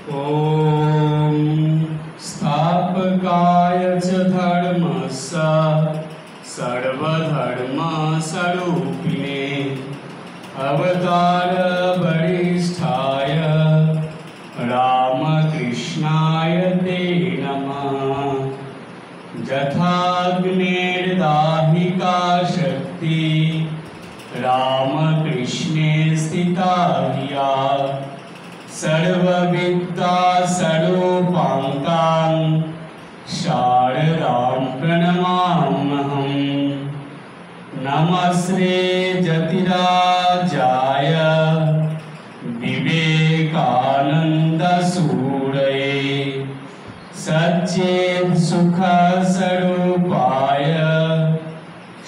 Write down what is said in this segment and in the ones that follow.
ॐ स्थापकाय च धर्मस्य सर्वधर्मस्वरूपिणे अवतार वरिष्ठाय रामकृष्णाय ते नमः। यथाग्निर्दाहिका शक्ति रामकृष्णे स्थिता धिया सर्वविद्या स्वरूपाङ्कां शारदां प्रणमाम्यहम्। नमस्ते जतिराजाय विवेकानन्दसूरये सच्चित्सुखस्वरूपाय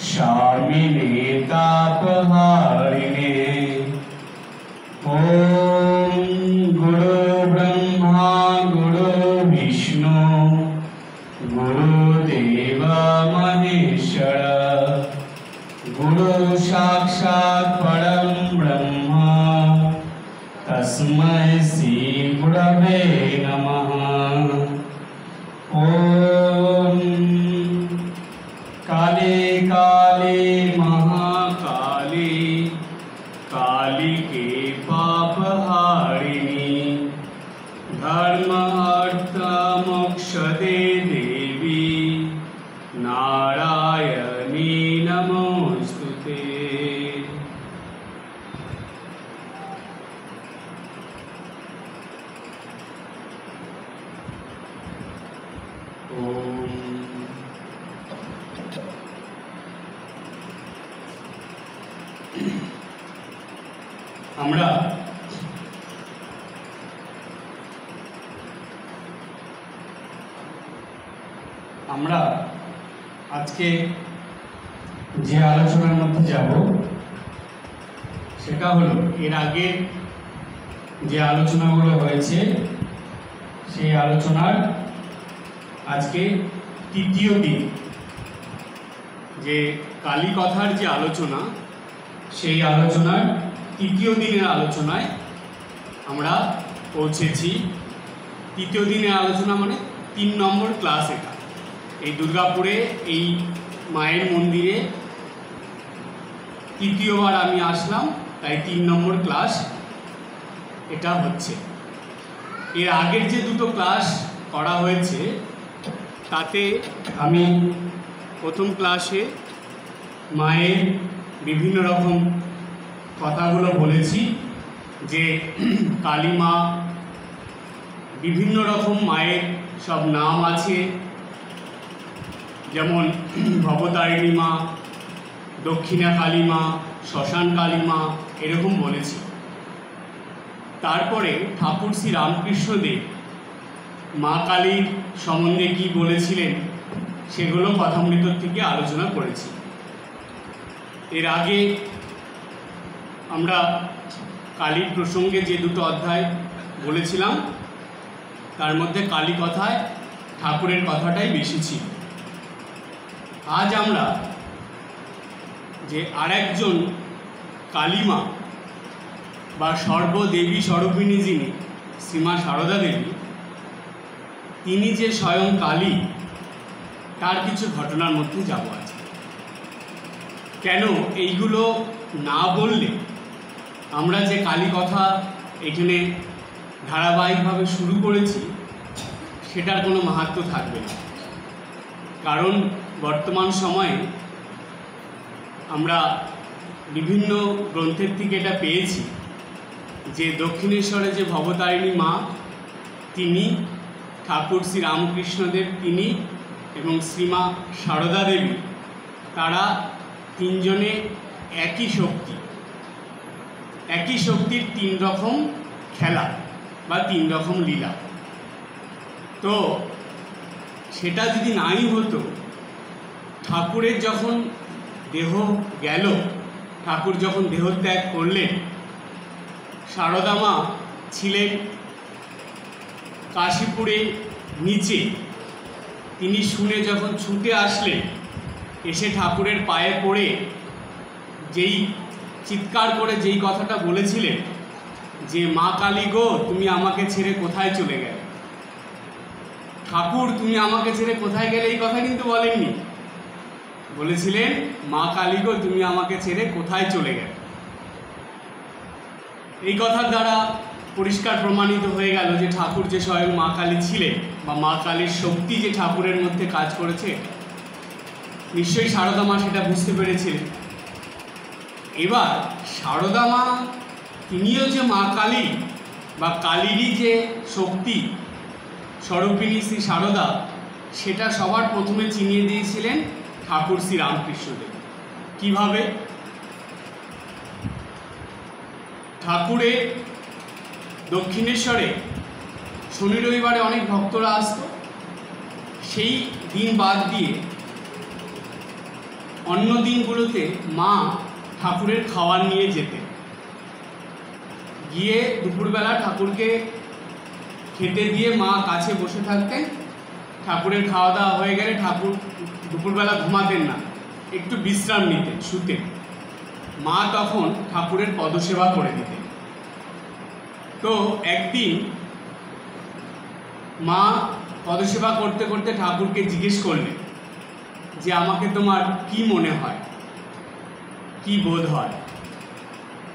शामिने तापहारिणे। ॐ गुरु ब्रह्मा गुरु विष्णु गुरुदेव महेश्वर गुरु साक्षात् परं ब्रह्म तस्मै श्री गुरवे नमः। ॐ काले काले महाकाले कालिके पापहारिणी धर्म अर्थ मोक्षदे देवी नारायणी नमोस्तुते। আমরা আজকে যে আলোচনার মধ্যে যাব সেটা হলো এর আগে যে আলোচনাগুলো হয়েছে সেই আলোচনার আজকে তৃতীয় দিন। যে কালী কথার যে আলোচনা সেই আলোচনার তৃতীয় দিনের আলোচনায় আমরা পৌঁছেছি। তৃতীয় দিনের আলোচনা মানে 3 নম্বর ক্লাস। এটা এই দুর্গাপুরে এই মায়ের মন্দিরে তৃতীয়বার আমি আসলাম, তাই 3 নম্বর ক্লাস এটা হচ্ছে। এর আগের যে 2টো ক্লাস করা হয়েছে তাতে আমি প্রথম ক্লাসে মায়ের বিভিন্ন রকম কথাগুলো বলেছি, যে কালী মা বিভিন্ন রকম মায়ের সব নাম আছে, যেমন ভবতারিণী মা, দক্ষিণা কালী মা, শ্মশান কালী মা, এরকম বলেছি। তারপরে ঠাকুর শ্রী রামকৃষ্ণদেব মা কালীর সম্বন্ধে কি বলেছিলেন সেগুলো কথামৃত থেকে আলোচনা করেছি। এর আগে আমরা কালীর প্রসঙ্গে যে 2টো অধ্যায় বলেছিলাম তার মধ্যে কালী কথায় ঠাকুরের কথাটাই বেশি ছিল। আজ আমরা যে আরেকজন কালীমা বা সর্বদেবী স্বরূপিণী যিনি শ্রীমা সারদা দেবী, তিনি যে স্বয়ং কালী তার কিছু ঘটনার মধ্যে যাব আছে। কেন এইগুলো না বললে আমরা যে কালী কথা এখানে ধারাবাহিকভাবে শুরু করেছি সেটার কোনো মাহাত্ম্য থাকবে না। কারণ বর্তমান সময়ে আমরা বিভিন্ন গ্রন্থের থেকে এটা পেয়েছি যে দক্ষিণেশ্বরে যে ভবতারিণী মা, তিনি ঠাকুর শ্রী রামকৃষ্ণদেব তিনি এবং শ্রীমা সারদা দেবী, তারা 3 জনে একই শক্তি, একই শক্তির 3 রকম খেলা বা 3 রকম লীলা। তো সেটা যদি নাই হতো, ঠাকুরের যখন দেহ গেল, ঠাকুর যখন দেহত্যাগ করলেন, সারদা মা ছিলেন কাশীপুরে নিচে। তিনি শুনে যখন ছুটে আসলেন, এসে ঠাকুরের পায়ে পড়ে যেই চিৎকার করে যেই কথাটা বলেছিলেন যে মা কালী গো তুমি আমাকে ছেড়ে কোথায় চলে গেলে। ঠাকুর তুমি আমাকে ছেড়ে কোথায় গেলে এই কথা কিন্তু বলেননি, বলেছিলেন মা কালী গো তুমি আমাকে ছেড়ে কোথায় চলে গেলে। এই কথার দ্বারা পরিষ্কার প্রমাণিত হয়ে গেল যে ঠাকুর যে স্বয়ং মা কালী ছিলেন বা মা কালীর শক্তি যে ঠাকুরের মধ্যে কাজ করেছে, নিশ্চয়ই সারদা মা সেটা বুঝতে পেরেছিলেন। এবার সারদা মা তিনিও যে মা কালী বা কালীরই যে শক্তি স্বরূপিণী শ্রী সারদা, সেটা সবার প্রথমে চিনিয়ে দিয়েছিলেন ঠাকুর শ্রী রামকৃষ্ণদেব। কিভাবে? ঠাকুরের দক্ষিণেশ্বরে শনি রবিবারে অনেক ভক্তরা আসত, সেই দিন বাদ দিয়ে অন্য দিনগুলোতে মা ঠাকুরের খাবার নিয়ে যেতেন। গিয়ে দুপুরবেলা ঠাকুরকে খেতে দিয়ে মা কাছে বসে থাকতেন। ঠাকুরের খাওয়া দাওয়া হয়ে গেলে ঠাকুর দুপুরবেলা ঘুমাতেন না, একটু বিশ্রাম নিতেন, শুতেন। মা তখন ঠাকুরের পদসেবা করে দিতেন। তো একদিন মা পদসেবা করতে করতে ঠাকুরকে জিজ্ঞেস করলেন যে আমাকে তোমার কি মনে হয়, কি বোধ হয়?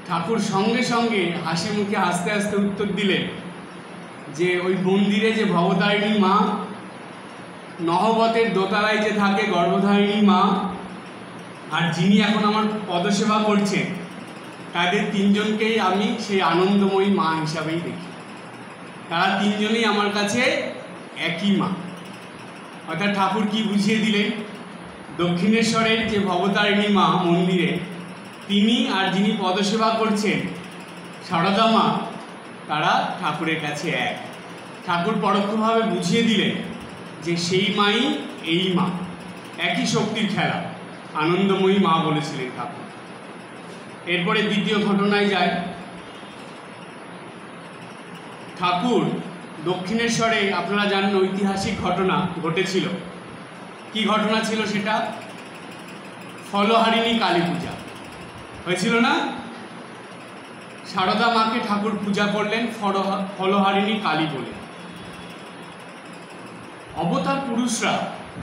ঠাকুর সঙ্গে সঙ্গে হাসি মুখে হাসতে হাসতে উত্তর দিলেন যে ওই মন্দিরে যে ভবতারিণী মা, নহবতের দোতলায় যে থাকে গর্ভধারিণী মা, আর যিনি এখন আমার পদসেবা করছেন, তাদের তিনজনকেই আমি সেই আনন্দময়ী মা হিসাবেই দেখি। তারা তিনজনেই আমার কাছে একই মা। অর্থাৎ ঠাকুর কি বুঝিয়ে দিলেন? দক্ষিণেশ্বরের যে ভবতারিণী মা মন্দিরে, তিনি আর যিনি পদসেবা করছেন সারদা মা, তারা ঠাকুরের কাছে এক। ঠাকুর পরোক্ষভাবে বুঝিয়ে দিলেন যে সেই মাই এই মা, একই শক্তির খেলা, আনন্দময়ী মা বলেছিলেন ঠাকুর। এরপরে দ্বিতীয় ঘটনায় যায়। ঠাকুর দক্ষিণেশ্বরে আপনারা জানেন ঐতিহাসিক ঘটনা ঘটেছিল। কি ঘটনা ছিল সেটা? ফলহারিণী কালী পূজা হয়েছিল না? সারদা মাকে ঠাকুর পূজা করলেন ফলহারিণী কালী বলে। অবতার পুরুষরা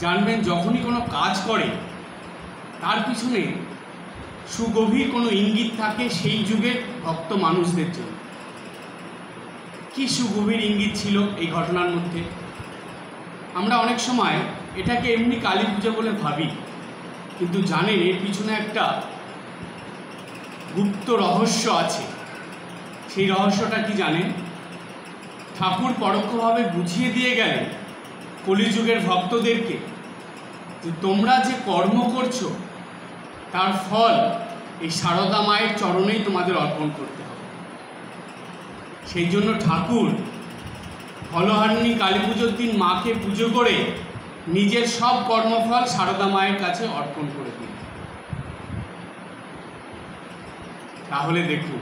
জানবেন যখনই কোনো কাজ করে তার পিছনে সুগভীর কোনো ইঙ্গিত থাকে সেই যুগের ভক্ত মানুষদের জন্য। কি সুগভীর ইঙ্গিত ছিল এই ঘটনার মধ্যে? আমরা অনেক সময় এটাকে এমনি কালী পূজা বলে ভাবি, কিন্তু জানেন এর পিছনে একটা গুপ্ত রহস্য আছে। সেই রহস্যটা কি জানেন? ঠাকুর পরোক্ষভাবে বুঝিয়ে দিয়ে গেলেন কলিযুগের ভক্তদেরকে যে তোমরা যে কর্ম করছো তার ফল এই সারদা মায়ের চরণেই তোমাদের অর্পণ করতে হবে। সেই জন্য ঠাকুর ফলহারিণী কালী পুজোর দিন মাকে পুজো করে নিজের সব কর্মফল সারদা মায়ের কাছে অর্পণ করে দিন। তাহলে দেখুন,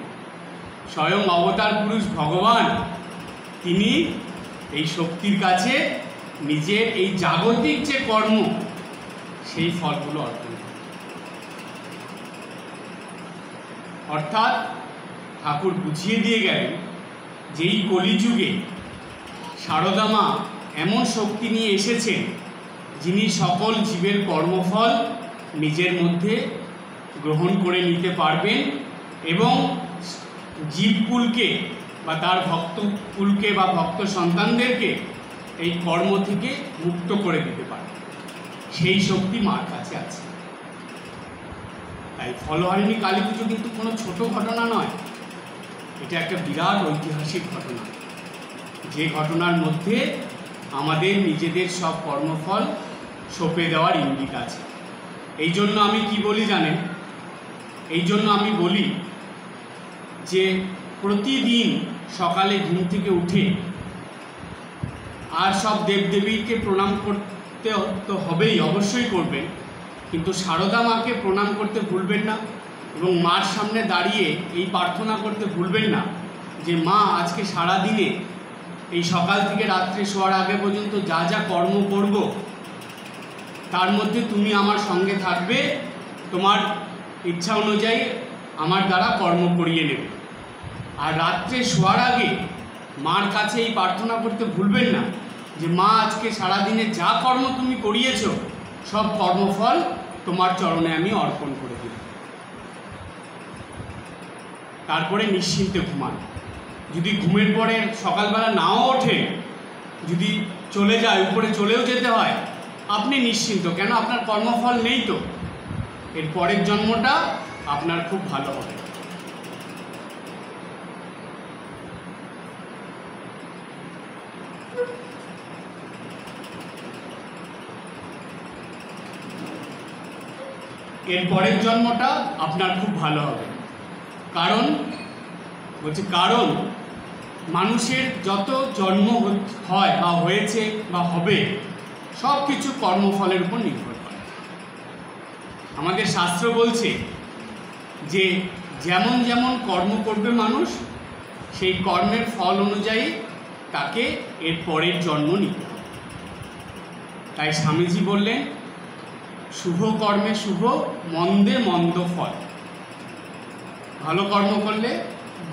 স্বয়ং অবতার পুরুষ ভগবান তিনি এই শক্তির কাছে নিজের এই জাগতিক যে কর্ম সেই ফলগুলো অর্পণ করেন। অর্থাৎ ঠাকুর বুঝিয়ে দিয়ে গেলেন যে এই কলিযুগে সারদা মা এমন শক্তি নিয়ে এসেছেন যিনি সকল জীবের কর্মফল নিজের মধ্যে গ্রহণ করে নিতে পারবেন এবং জীবকুলকে বা তার ভক্তকুলকে বা ভক্ত সন্তানদেরকে এই কর্ম থেকে মুক্ত করে দিতে পারবেন। সেই শক্তি মার কাছে আছে। তাই ফলহারিণী কালী পুজো কিন্তু কোনো ছোট ঘটনা নয়, এটা একটা বিরাট ঐতিহাসিক ঘটনা, যে ঘটনার মধ্যে আমাদের নিজেদের সব কর্মফল সঁপে দেওয়ার ইঙ্গিত আছে। এই জন্য আমি কি বলি জানেন? এই জন্য আমি বলি যে প্রতিদিন সকালে ঘুম থেকে উঠে আর সব দেবদেবীকে প্রণাম করতে তো হবেই, অবশ্যই করবেন, কিন্তু সারদা মাকে প্রণাম করতে ভুলবেন না এবং মার সামনে দাঁড়িয়ে এই প্রার্থনা করতে ভুলবেন না যে মা আজকে সারা দিনে এই সকাল থেকে রাত্রে শোয়ার আগে পর্যন্ত যা যা কর্ম করব তার মধ্যে তুমি আমার সঙ্গে থাকবে, তোমার ইচ্ছা অনুযায়ী আমার দ্বারা কর্ম করিয়ে নেবে। আর রাত্রে শোয়ার আগে মার কাছে এই প্রার্থনা করতে ভুলবেন না যে মা, আজকে সারাদিনে যা কর্ম তুমি করিয়েছ সব কর্মফল তোমার চরণে আমি অর্পণ করে দিই। তারপরে নিশ্চিন্তে ঘুমান। যদি ঘুমের পরে সকালবেলা নাও ওঠে, যদি চলে যায়, উপরে চলেও যেতে হয়, আপনি নিশ্চিন্ত, কেন আপনার কর্মফল নেই তো। এর পরের জন্মটা আপনার খুব ভালো হবে। এর পরের জন্মটা আপনার খুব ভালো হবে। কারণ মানুষের যত জন্ম হয় বা হয়েছে বা হবে সব কিছু কর্মফলের উপর নির্ভর করে। আমাদের শাস্ত্র বলছে যে যেমন যেমন কর্ম করবে মানুষ, সেই কর্মের ফল অনুযায়ী তাকে এর পরের জন্ম নিতে হবে। তাই স্বামীজি বললেন, শুভ কর্মে শুভ, মন্দে মন্দ ফল। ভালো কর্ম করলে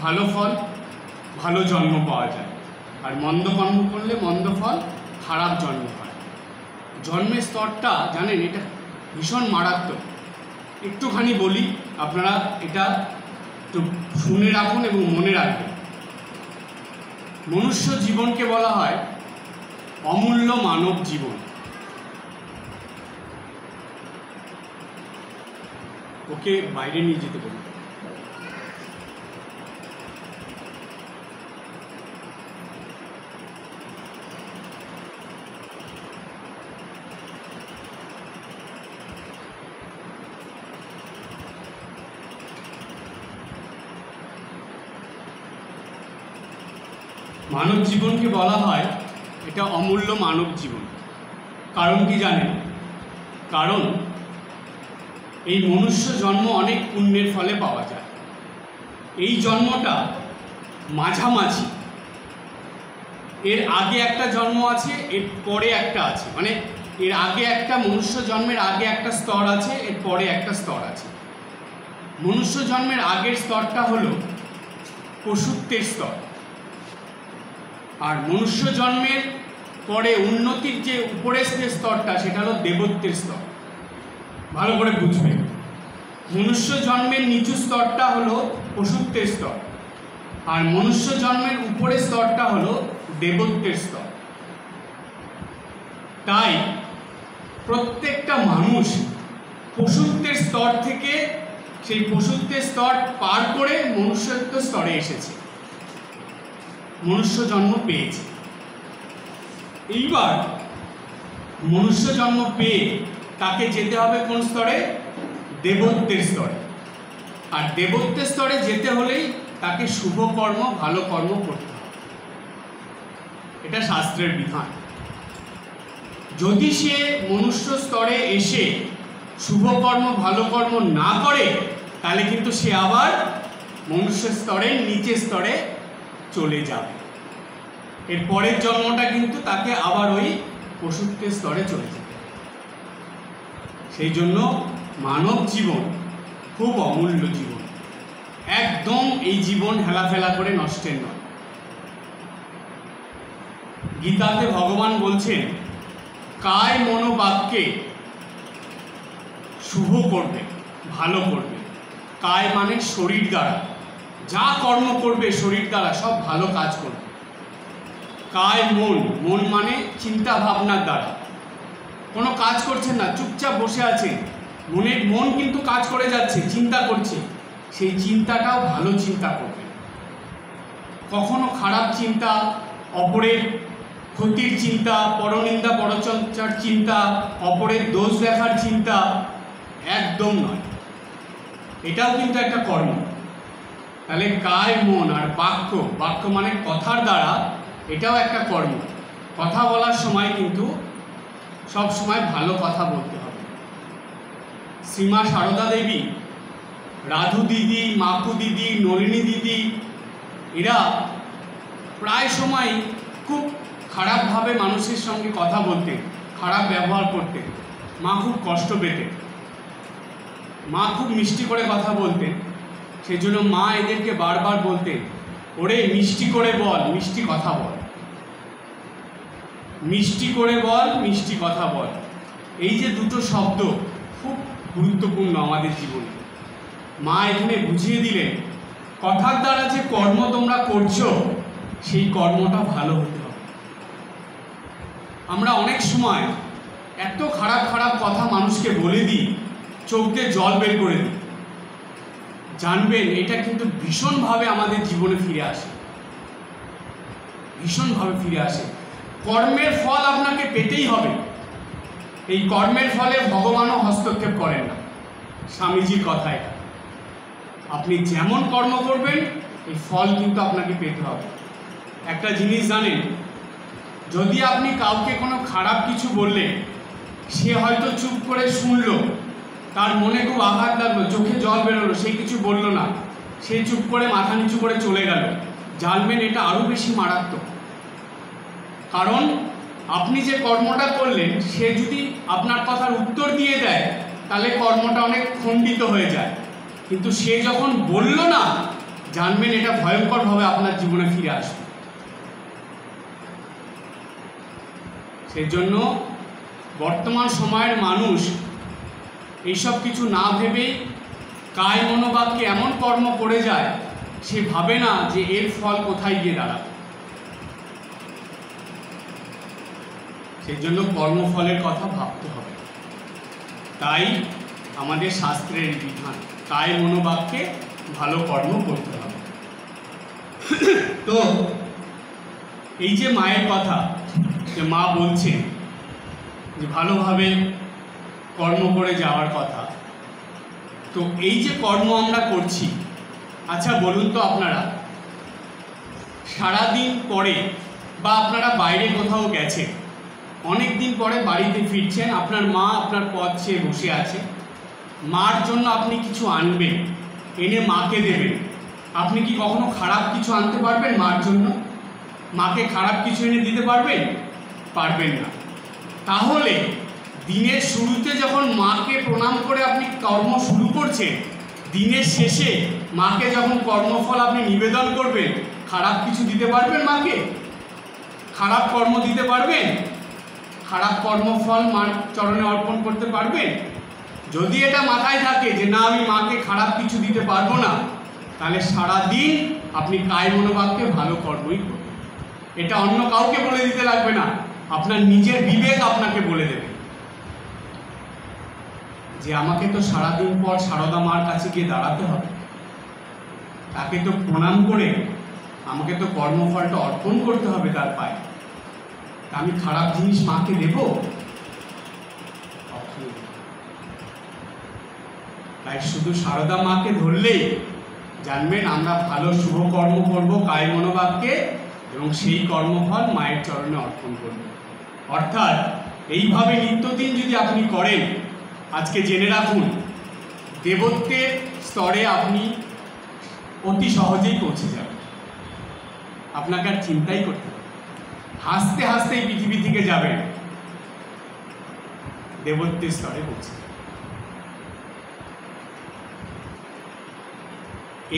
ভালো ফল, ভালো জন্ম পাওয়া যায়, আর মন্দ কর্ম করলে মন্দ ফল, খারাপ জন্ম হয়। জন্মের স্তরটা জানেন, এটা ভীষণ মারাত্মক। একটুখানি বলি, আপনারা এটা একটু শুনে রাখুন এবং মনে রাখবেন। মনুষ্য জীবনকে বলা হয় অমূল্য মানব জীবন। ওকে বাইরে নিয়ে যেতে বলুন। মানব জীবনকে বলা হয় এটা অমূল্য মানব জীবন। কারণ কি জানেন? কারণ এই মনুষ্য জন্ম অনেক পুণ্যের ফলে পাওয়া যায়। এই জন্মটা মাঝামাঝি, এর আগে একটা জন্ম আছে, এর পরে একটা আছে, মানে এর আগে একটা, মনুষ্য জন্মের আগে একটা স্তর আছে, এর পরে একটা স্তর আছে। মনুষ্য জন্মের আগের স্তরটা হলো পশুত্বের স্তর, আর মনুষ্য জন্মের পরে উন্নতির যে উপরের স্তরটা সেটা হলো দেবত্বের স্তর। ভালো করে বুঝবেন, মনুষ্য জন্মের নিচু স্তরটা হলো পশুত্বের স্তর, আর মনুষ্য জন্মের উপরের স্তরটা হলো দেবত্বের স্তর। তাই প্রত্যেকটা মানুষ পশুত্বের স্তর থেকে, সেই পশুত্বের স্তর পার করে মনুষ্যত্ব স্তরে এসেছে, মনুষ্য জন্ম পেয়েছে। এইবার মনুষ্য জন্ম পেয়ে তাকে যেতে হবে কোন স্তরে? দেবত্বের স্তরে। আর দেবত্বের স্তরে যেতে হলেই তাকে শুভ কর্ম, ভালো কর্ম করতে হবে। এটা শাস্ত্রের বিধান। যদি সে মনুষ্য স্তরে এসে শুভ কর্ম, ভালো কর্ম না করে, তাহলে কিন্তু সে আবার মনুষ্য স্তরের নিচের স্তরে চলে যাবে। এর পরের জন্মটা কিন্তু তাকে আবার ওই পশুত্বের স্তরে চলে যাবে। সেই জন্য মানব জীবন খুব অমূল্য জীবন। একদম এই জীবন হেলাফেলা করে নষ্টের নয়। গীতাতে ভগবান বলছেন, কায় মনোবাক্যে শুভ করবে, ভালো করবে। কায় মানে শরীর দ্বারা, যা কর্ম করবে শরীর দ্বারা সব ভালো কাজ করবে। কায় মন, মন মানে চিন্তা ভাবনার দ্বারা। কোনো কাজ করছেন না, চুপচাপ বসে আছেন, মন কিন্তু কাজ করে যাচ্ছে, চিন্তা করছে, সেই চিন্তাটাও ভালো চিন্তা করবে। কখনো খারাপ চিন্তা, অপরের ক্ষতির চিন্তা, পরনিন্দা পরচর্চার চিন্তা, অপরের দোষ দেখার চিন্তা একদম নয়। এটাও কিন্তু একটা কর্ম। তাহলে কায়, মন আর বাক্য, বাক্য মানে কথার দ্বারা, এটাও একটা কর্ম। কথা বলার সময় কিন্তু সব সময় ভালো কথা বলতে হবে। শ্রীমা সারদা দেবী, রাধু দিদি, মাকু দিদি, নলিনী দিদি, এরা প্রায় সময় খুব খারাপভাবে মানুষের সঙ্গে কথা বলতেন, খারাপ ব্যবহার করতেন। মা খুব কষ্ট পেতেন। মা খুব মিষ্টি করে কথা বলতেন। সেই জন্য মা এদেরকে বারবার বলতেন ওরে মিষ্টি করে বল, মিষ্টি কথা বল, মিষ্টি করে বল, মিষ্টি কথা বল। এই যে দুটো শব্দ খুব গুরুত্বপূর্ণ আমাদের জীবনে। মা এখানে বুঝিয়ে দিলেন কথার দ্বারা যে কর্ম তোমরা করছো সেই কর্মটা ভালো হতে হবে। আমরা অনেক সময় এত খারাপ খারাপ কথা মানুষকে বলে দিই, চোখ দিয়ে জল বের করে দিই। জানবেন এটা কিন্তু ভীষণভাবে আমাদের জীবনে ফিরে আসে, ভীষণভাবে ফিরে আসে। কর্মের ফল আপনাকে পেতেই হবে। এই কর্মের ফলে ভগবানও হস্তক্ষেপ করেন না, স্বামীজির কথা এটা। আপনি যেমন কর্ম করবেন এই ফল কিন্তু আপনাকে পেতে হবে। একটা জিনিস জানেন, যদি আপনি কাউকে কোনো খারাপ কিছু বললেন, সে হয়তো চুপ করে শুনলো, তার মনে খুব আঘাত লাগলো, চোখে জল বেরোলো, সে কিছু বলল না, সে চুপ করে মাথা নিচু করে চলে গেল, জানবেন এটা আরও বেশি মারাত্মক। কারণ আপনি যে কর্মটা করলেন সে যদি আপনার কথার উত্তর দিয়ে দেয় তাহলে কর্মটা অনেক খণ্ডিত হয়ে যায়, কিন্তু সে যখন বলল না, জানবেন এটা ভয়ঙ্করভাবে আপনার জীবনে ফিরে আসবে। সেজন্য বর্তমান সময়ের মানুষ এইসব কিছু না ভেবেই কায় মনোবাক্যে এমন কর্ম করে যায়, সে ভাবে না যে এর ফল কোথায় গিয়ে দাঁড়াবে। সেই জন্য কর্মফলের কথা ভাবতে হবে। তাই আমাদের শাস্ত্রের বিধান, কায় মনোবাক্যে ভালো কর্ম করতে হবে। তো এই যে মায়ের কথা, যে মা বলছে যে ভালোভাবে কর্ম করে যাওয়ার কথা, তো এই যে কর্ম আমরা করছি, আচ্ছা বলুন তো আপনারা, সারাদিন পরে বা আপনারা বাইরে কোথাও গেছেন, অনেক দিন পরে বাড়িতে ফিরছেন, আপনার মা আপনার পথ চেয়ে বসে আছে, মার জন্য আপনি কিছু আনবেন, এনে মাকে দেবেন। আপনি কি কখনো খারাপ কিছু আনতে পারবেন মার জন্য? মাকে খারাপ কিছু এনে দিতে পারবেন? পারবেন না। তাহলে দিনের শুরুতে যখন মাকে প্রণাম করে আপনি কর্ম শুরু করছেন, দিনের শেষে মাকে যখন কর্মফল আপনি নিবেদন করবেন, খারাপ কিছু দিতে পারবেন মাকে? খারাপ কর্ম দিতে পারবেন? খারাপ কর্মফল মার চরণে অর্পণ করতে পারবেন? যদি এটা মাথায় থাকে যে না আমি মাকে খারাপ কিছু দিতে পারবো না, তাহলে সারাদিন আপনি কায় মনোবাক্যে ভালো কর্মই করবেন। এটা অন্য কাউকে বলে দিতে লাগবে না, আপনার নিজের বিবেক আপনাকে বলে দেবে যে আমাকে তো সারাদিন পর সারদা মার কাছে গিয়ে দাঁড়াতে হবে, তাকে তো প্রণাম করে আমাকে তো কর্মফলটা অর্পণ করতে হবে তার পায়ে। আমি খারাপ জিনিস মাকে দেব? তাই শুধু সারদা মাকে ধরলেই জানবেন আমরা ভালো শুভ কর্ম করব কায় মনোবাক্যে, এবং সেই কর্মফল মায়ের চরণে অর্পণ করব। অর্থাৎ এইভাবে নিত্যদিন যদি আপনি করেন, আজকে জেনে রাখুন দেবত্বের স্তরে আপনি অতি সহজেই পৌঁছে যাবেন। আপনাকে আর চিন্তাই করতে হবে, হাসতে হাসতে এই পৃথিবী থেকে যাবেন, দেবত্বের স্তরে পৌঁছে যাবেন।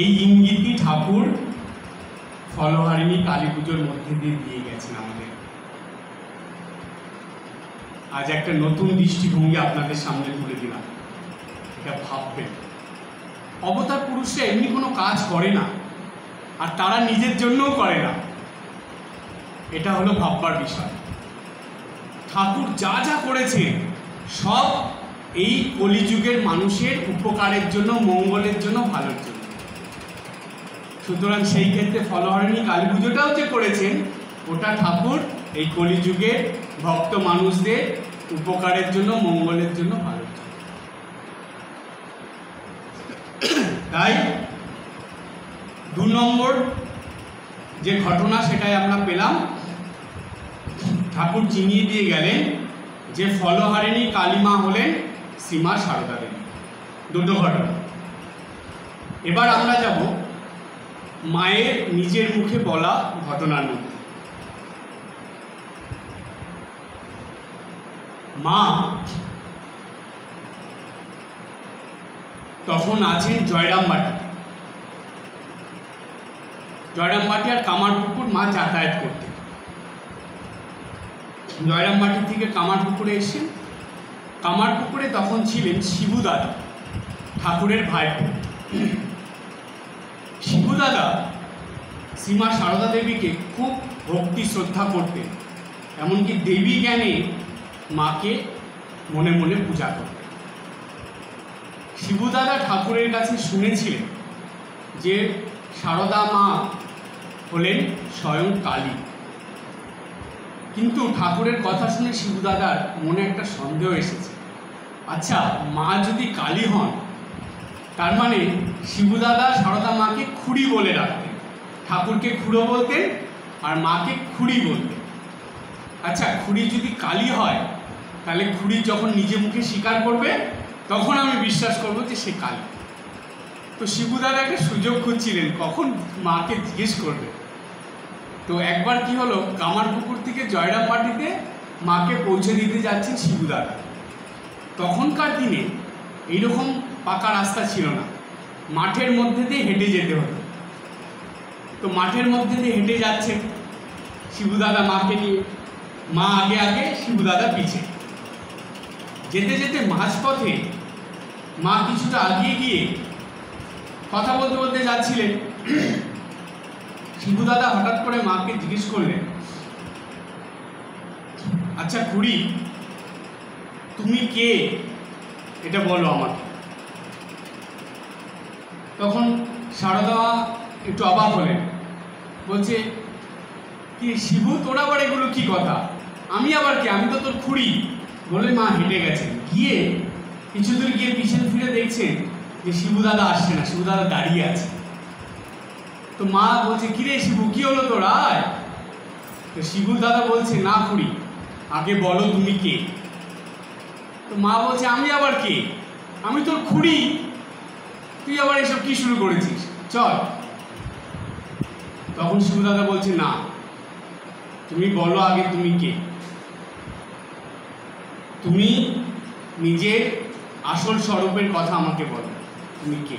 এই ইঙ্গিতই ঠাকুর ফলহারিণী কালী পুজোর মধ্যে দিয়ে দিয়ে গেছেন আমাদের। আজ একটা নতুন দৃষ্টিভঙ্গি আপনাদের সামনে তুলে দিলাম, এটা ভাববেন। অবতার পুরুষরা এমনি কোনো কাজ করে না, আর তারা নিজের জন্যও করে না, এটা হলো ভাববার বিষয়। ঠাকুর যা যা করেছেন সব এই কলিযুগের মানুষের উপকারের জন্য, মঙ্গলের জন্য, ভালোর জন্য। সুতরাং সেই ক্ষেত্রে ফলহারিণী কালী পুজোটাও যে করেছেন, ওটা ঠাকুর এই কলিযুগের ভক্ত মানুষদের উপকারের জন্য, মঙ্গলের জন্য, ভালোর জন্য। তাই 2 নম্বর যে ঘটনা সেটাই আমরা পেলাম, ঠাকুর চিনিয়ে দিয়ে গেলেন যে ফলহারিণী কালীমা হলেন শ্রীমা সারদা দেবী। 2টো ঘটনা। এবার আমরা যাব মায়ের নিজের মুখে বলা ঘটনার মধ্যে। মা তখন আছেন জয়রামবাটিতে। জয়রামবাটি আর কামারপুকুর মা যাতায়াত করতেন। জয়রামবাটি থেকে কামারপুকুরে এসেছেন। কামারপুকুরে তখন ছিলেন শিবুদাদা, ঠাকুরের ভাইপো। শিবুদাদা শ্রীমা সারদা দেবীকে খুব ভক্তি শ্রদ্ধা করতেন, এমনকি দেবী জ্ঞানে মাকে মনে মনে পূজা করতেন। শিবুদাদা ঠাকুরের কাছে শুনেছিলেন যে সারদা মা হলেন স্বয়ং কালী, কিন্তু ঠাকুরের কথা শুনে শিবুদাদার মনে একটা সন্দেহ এসেছে। আচ্ছা, মা যদি কালী হন, তার মানে শিবুদাদা সারদা মাকে খুড়ি বলে রাখতেন, ঠাকুরকে খুড়ো বলতেন আর মাকে খুড়ি বলতেন। আচ্ছা, খুড়ি যদি কালী হয়, তাহলে খুড়ি যখন নিজে মুখে স্বীকার করবে তখন আমি বিশ্বাস করব যে সে কালী। তো শিবুদাদা একটা সুযোগ খুঁজছিলেন কখন মাকে জিজ্ঞেস করবে। তো একবার কি হলো, কামারপুকুর থেকে জয়রামবাটিতে মাকে পৌঁছে দিতে যাচ্ছেন শিবুদাদা। তখনকার দিনে এইরকম পাকা রাস্তা ছিল না, মাঠের মধ্যে দিয়ে হেঁটে যেতে হতো। তো মাঠের মধ্যে দিয়ে হেঁটে যাচ্ছেন শিবুদাদা মাকে নিয়ে, মা আগে আগে, শিবুদাদা পিছে। যেতে যেতে মাঝপথে মা কিছুটা আগিয়ে গিয়ে কথা বলতে বলতে যাচ্ছিলেন। শিবুদাদা হঠাৎ করে মাকে জিজ্ঞেস করলেন, আচ্ছা খুড়ি, তুমি কে, এটা বলো আমাকে। তখন সারদা একটু অবাক হলেন, বলছে, কি শিবু, তোর আবার এগুলো কি কথা? আমি আবার কি, আমি তো তোর খুড়ি। বলে মা হেঁটে গেছেন, গিয়ে কিছু দূর গিয়ে পিছনে ফিরে দেখছেন যে শিবুদাদা আসছে না, শিবুদাদা দাঁড়িয়ে আছে। তো মা বলছে, কিরে শিবু, কি হলো তোর, আয়। তো শিবুদাদা বলছে, না খুড়ি, আগে বলো তুমি কে। তো মা বলছে, আমি আবার কে, আমি তোর খুড়ি, তুই আবার এসব কি শুরু করেছিস, চল। তখন শিবুদাদা বলছে, না, তুমি বলো আগে তুমি কে, তুমি নিজের আসল স্বরূপের কথা আমাকে বলো, তুমি কে।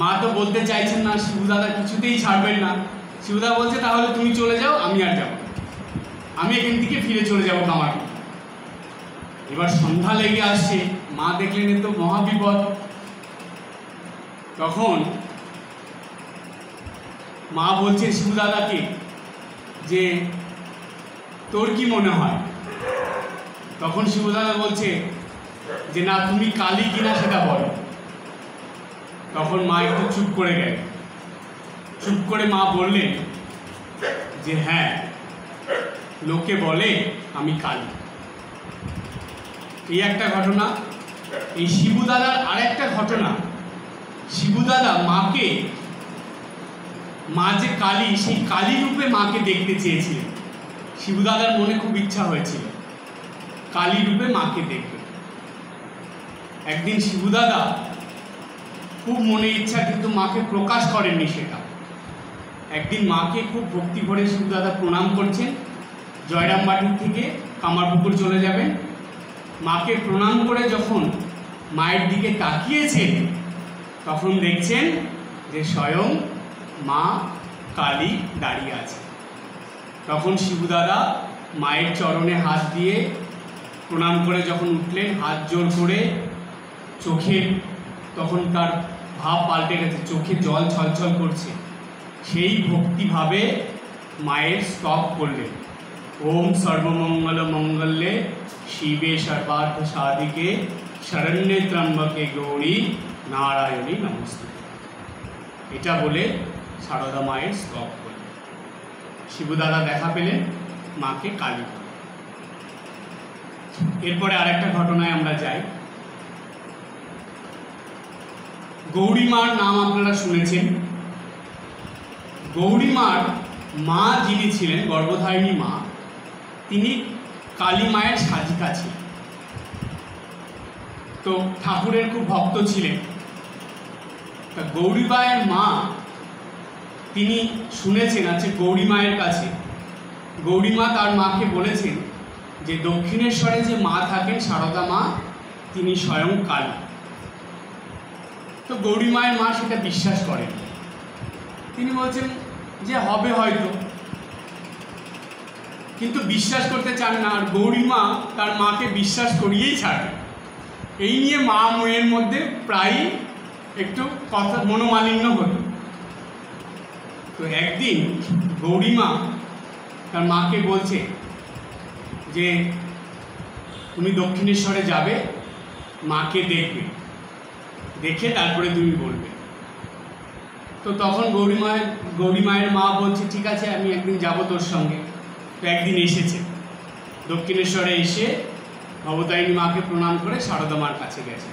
মা তো বলতে চাইছেন না, শিবুদাদা কিছুতেই ছাড়বেন না। শিবুদাদা বলছে, তাহলে তুমি চলে যাও, আমি আর যাব, আমি এখান থেকে ফিরে চলে যাবো কামারপুকুর। এবার সন্ধ্যা লেগে আসছে, মা দেখলেন এ তো মহাবিপদ। তখন মা বলছে শিবুদাদাকে যে, তোর কি মনে হয়? তখন শিবুদাদা বলছে যে, না, তুমি কালী কিনা সেটা বলো। তখন মা একটু চুপ করে গেল। চুপ করে মা বললেন যে, হ্যাঁ, লোকে বলে আমি কালী। এই একটা ঘটনা। এই শিবুদাদার আর একটা ঘটনা, শিবুদাদা মাকে, মা যে কালী, সেই কালী রূপে মাকে দেখতে চেয়েছিলেন। শিবুদাদার মনে খুব ইচ্ছা হয়েছিল কালী রূপে মাকে দেখবে। একদিন শিবুদাদা খুব মনে ইচ্ছা, কিন্তু মাকে প্রকাশ করেননি সেটা। একদিন মাকে খুব ভক্তি ভরে শিবুদাদা প্রণাম করছেন, জয়রামবাটি থেকে কামারপুকুর চলে যাবেন। মাকে প্রণাম করে যখন মায়ের দিকে তাকিয়েছেন, তখন দেখছেন যে স্বয়ং মা কালী দাঁড়িয়ে আছে। তখন শিবুদাদা মায়ের চরণে হাত দিয়ে প্রণাম করে যখন উঠলেন, হাত জোর করে, চোখে তখন তার ভাব পাল্টে গেছে, চোখে জল ছলছল করছে। সেই ভক্তিভাবে মায়ের স্তব করলেন, ওম সর্বমঙ্গল মঙ্গলে শিবে সর্বার্থ সাধিকে শরণ্যে ত্রম্বকে গৌরী নারায়ণী নমস্তুতে। এটা বলে সারদা মায়ের স্তব করলেন। শিবুদাদা দেখা পেলেন মাকে কালী। এরপরে আরেকটা ঘটনায় আমরা যাই। গৌরীমার নাম আপনারা শুনেছেন। গৌরীমার মা যিনি ছিলেন, গর্ভধারিণী মা, তিনি কালী মায়ের সাধিকা ছিলেন। তো ঠাকুরের খুব ভক্ত ছিলেন। তা গৌরী মায়ের মা, তিনি শুনেছেন, আছে গৌরী মায়ের কাছে, গৌরী মা তার মাকে বলেছেন যে দক্ষিণেশ্বরে যে মা থাকেন সারদা মা, তিনি স্বয়ং কালী। তো গৌরী মায়ের মা সেটা বিশ্বাস করেন। তিনি বলছেন যে হবে হয়তো, কিন্তু বিশ্বাস করতে চান না। আর গৌরীমা তার মাকে বিশ্বাস করিয়েই ছাড়ে। এই নিয়ে মা মেয়ের মধ্যে প্রায়ই একটু কথা মনোমালিন্য হতো। তো একদিন গৌরীমা তার মাকে বলছে যে তুমি দক্ষিণেশ্বরে যাবে, মাকে দেখবে, দেখে তারপরে তুমি বলবে। তো তখন গৌরী মায়ের মা বলছে ঠিক আছে, আমি একদিন যাব তোর সঙ্গে। তো একদিন এসেছে, দক্ষিণেশ্বরে এসে ভবতারিণী মাকে প্রণাম করে সারদা মার কাছে গেছে।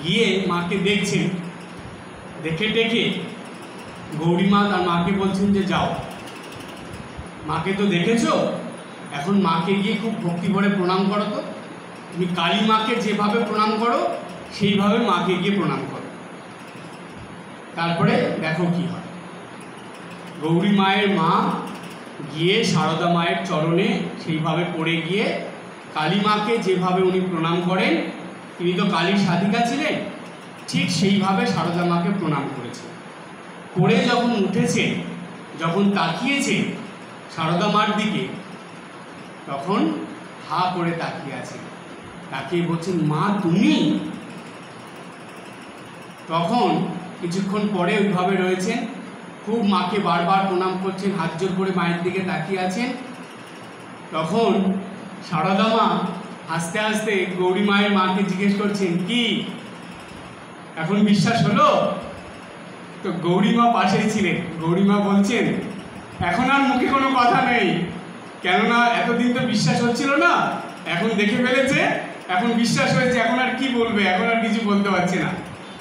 গিয়ে মাকে দেখছেন, দেখে গৌরীমা তার মাকে বলছেন যে যাও, মাকে তো দেখেছো, এখন মাকে গিয়ে খুব ভক্তি ভরে প্রণাম করো। তো তুমি কালী মাকে যেভাবে প্রণাম করো সেইভাবে মাকে গিয়ে প্রণাম করো, তারপরে দেখো কি হয়। গৌরী মায়ের মা গিয়ে সারদা মায়ের চরণে সেইভাবে পড়ে গিয়ে কালী মাকে যেভাবে উনি প্রণাম করেন, তিনি তো কালীর সাধিকা ছিলেন, ঠিক সেইভাবে সারদা মাকে প্রণাম করেছে। করে যখন উঠেছে, যখন তাকিয়েছে সারদা মার দিকে, তখন হা করে তাকিয়ে আছে, তাকিয়ে বলছেন মা তুমি। তখন কিছুক্ষণ পরে ওইভাবে রয়েছেন, খুব মাকে বারবার প্রণাম করছেন, হাত জোর করে মায়ের দিকে তাকিয়ে আছেন। তখন সারদা মা হাসতে হাসতে গৌরী মায়ের মাকে জিজ্ঞেস করছেন কি এখন বিশ্বাস হলো? তো গৌরীমা পাশেই ছিলেন। গৌরীমা বলছেন এখন আর মুখে কোনো কথা নেই, কেননা এতদিন তো বিশ্বাস হচ্ছিল না, এখন দেখে ফেলেছে, এখন বিশ্বাস হয়েছে, এখন আর কি বলবে, এখন আর কিছু বলতে পারছে না।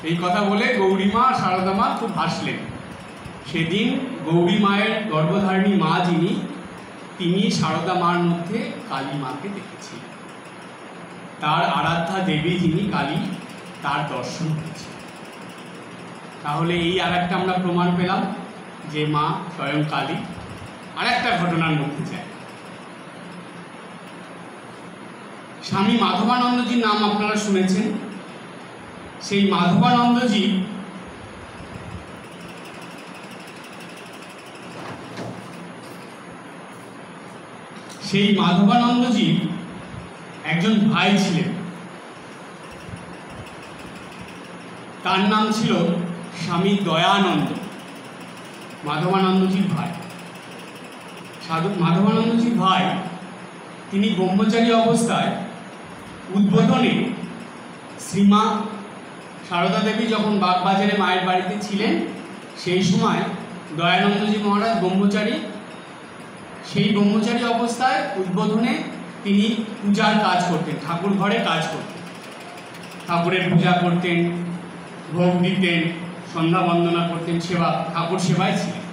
এই কথা বলে গৌরীমা সারদা মা খুব হাসলেন। সেদিন গৌরী মায়ের গর্ভধারিণী মা যিনি, তিনি সারদা মার মধ্যে কালী মাকে দেখেছিলেন। তার আরাধ্যা দেবী যিনি কালী, তার দর্শন হয়েছে। তাহলে এই আর একটা আমরা প্রমাণ পেলাম যে মা স্বয়ং কালী। আর একটা ঘটনার মধ্যে যায়, স্বামী মাধবানন্দজির নাম আপনারা শুনেছেন। সেই মাধবানন্দজি একজন ভাই ছিলেন, তার নাম ছিল স্বামী দয়ানন্দ। মাধবানন্দজির ভাই, মাধবানন্দজির ভাই, তিনি ব্রহ্মচারী অবস্থায় উদ্বোধনে শ্রীমা সারদা দেবী যখন বাগবাজারে মায়ের বাড়িতে ছিলেন, সেই সময় দয়ানন্দজি মহারাজ ব্রহ্মচারী, সেই ব্রহ্মচারী অবস্থায় উদ্বোধনে তিনি পূজার কাজ করতেন, ঠাকুর ঘরে কাজ করতেন, ঠাকুরের পূজা করতেন, ভোগ দিতেন, সন্ধ্যা বন্দনা করতেন, সেবা, ঠাকুর সেবায় ছিলেন।